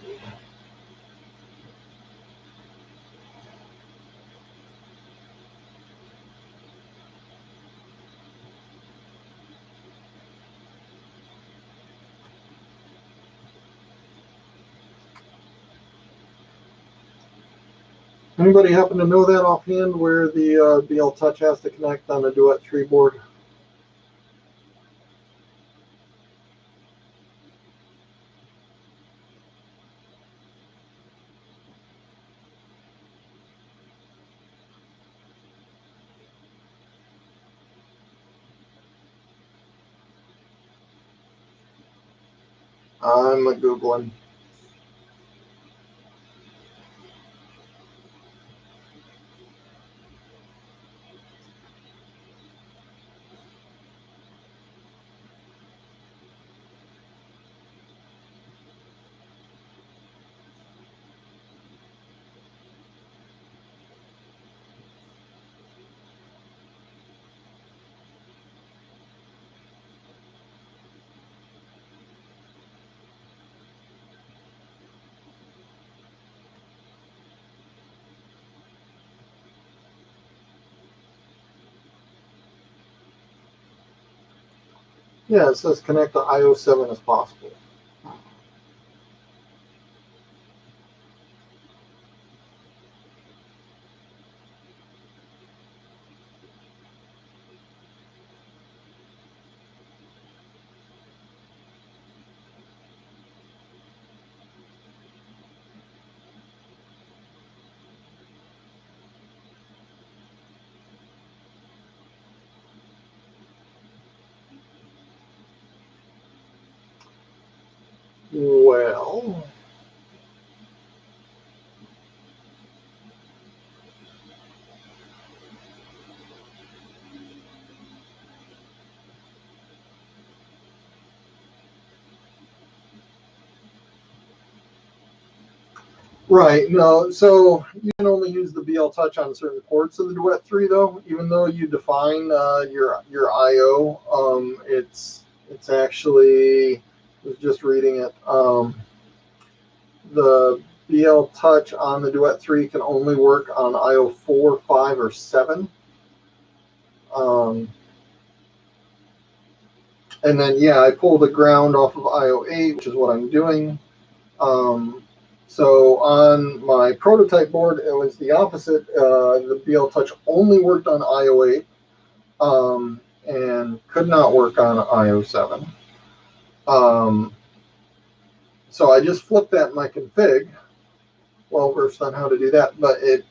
Anybody happen to know that offhand where the BL Touch has to connect on the Duet 3 board? I'm a Googling. Yeah, it says connect to IO7 as possible. Well, right, no, so you can only use the BL Touch on certain ports of the Duet 3, though. Even though you define your I/O, it's actually, I was just reading it. The BL Touch on the Duet 3 can only work on I/O 4, 5, or 7. And then yeah, I pull the ground off of I/O 8, which is what I'm doing. So on my prototype board, it was the opposite. The BL Touch only worked on I/O 8 and could not work on I/O 7. So I just flipped that in my config. Well versed on how to do that, but it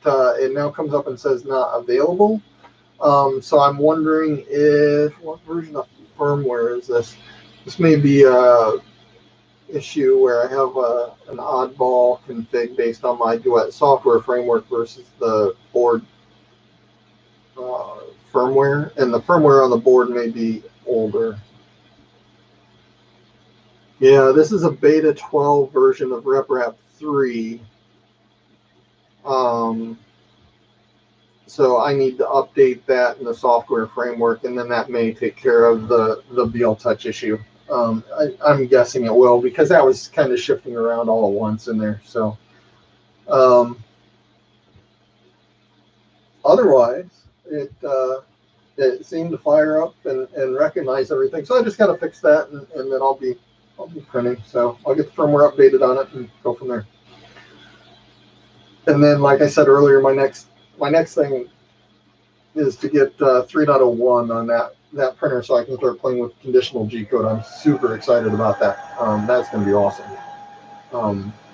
now comes up and says not available. So I'm wondering what version of firmware is this? This may be a issue where I have an oddball config based on my Duet software framework versus the board firmware, and the firmware on the board may be older. Yeah, this is a beta 12 version of RepRap 3. So I need to update that in the software framework, and then that may take care of the BL Touch issue. I'm guessing it will, because that was kind of shifting around all at once in there. So otherwise, it seemed to fire up and recognize everything. So I just got to fix that, and then I'll be printing. So I'll get the firmware updated on it and go from there. And then, like I said earlier, my next thing is to get 3.01 on that printer, so I can start playing with conditional G code. I'm super excited about that. That's going to be awesome.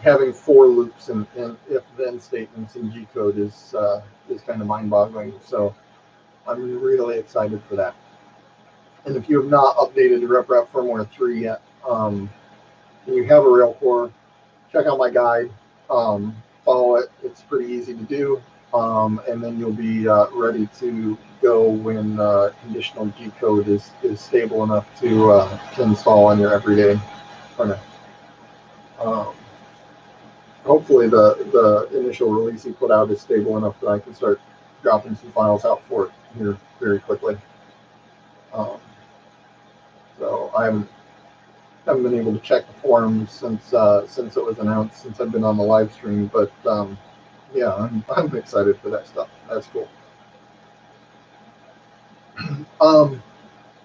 Having for loops and if-then statements in G code is kind of mind-boggling. So I'm really excited for that. And if you have not updated the RepRap firmware 3 yet, and you have a RailCore, check out my guide. Follow it. It's pretty easy to do. And then you'll be ready to go when conditional G code is stable enough to install on your everyday printer. Hopefully the initial release he put out is stable enough that I can start dropping some files out for it here very quickly. So I haven't been able to check the forums since it was announced, since I've been on the live stream, but yeah, I'm excited for that stuff. That's cool. I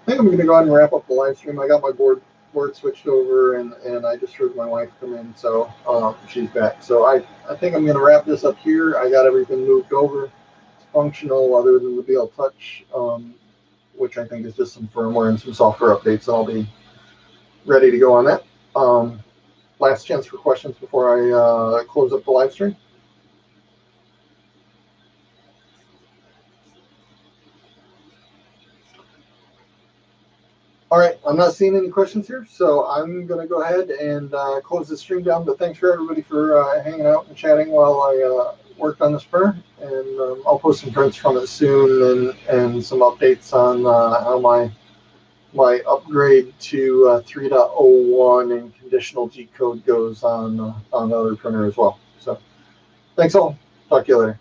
think I'm going to go ahead and wrap up the live stream. I got my board board switched over, and I just heard my wife come in, so she's back. So I think I'm going to wrap this up here. I got everything moved over. It's functional other than the BL Touch, which I think is just some firmware and some software updates, and I'll be ready to go on that. Last chance for questions before I close up the live stream. All right, I'm not seeing any questions here, so I'm going to go ahead and close the stream down. But thanks for everybody for hanging out and chatting while I worked on this printer. And I'll post some prints from it soon and some updates on how my upgrade to 3.01 and conditional G code goes on the other printer as well. So thanks all. Talk to you later.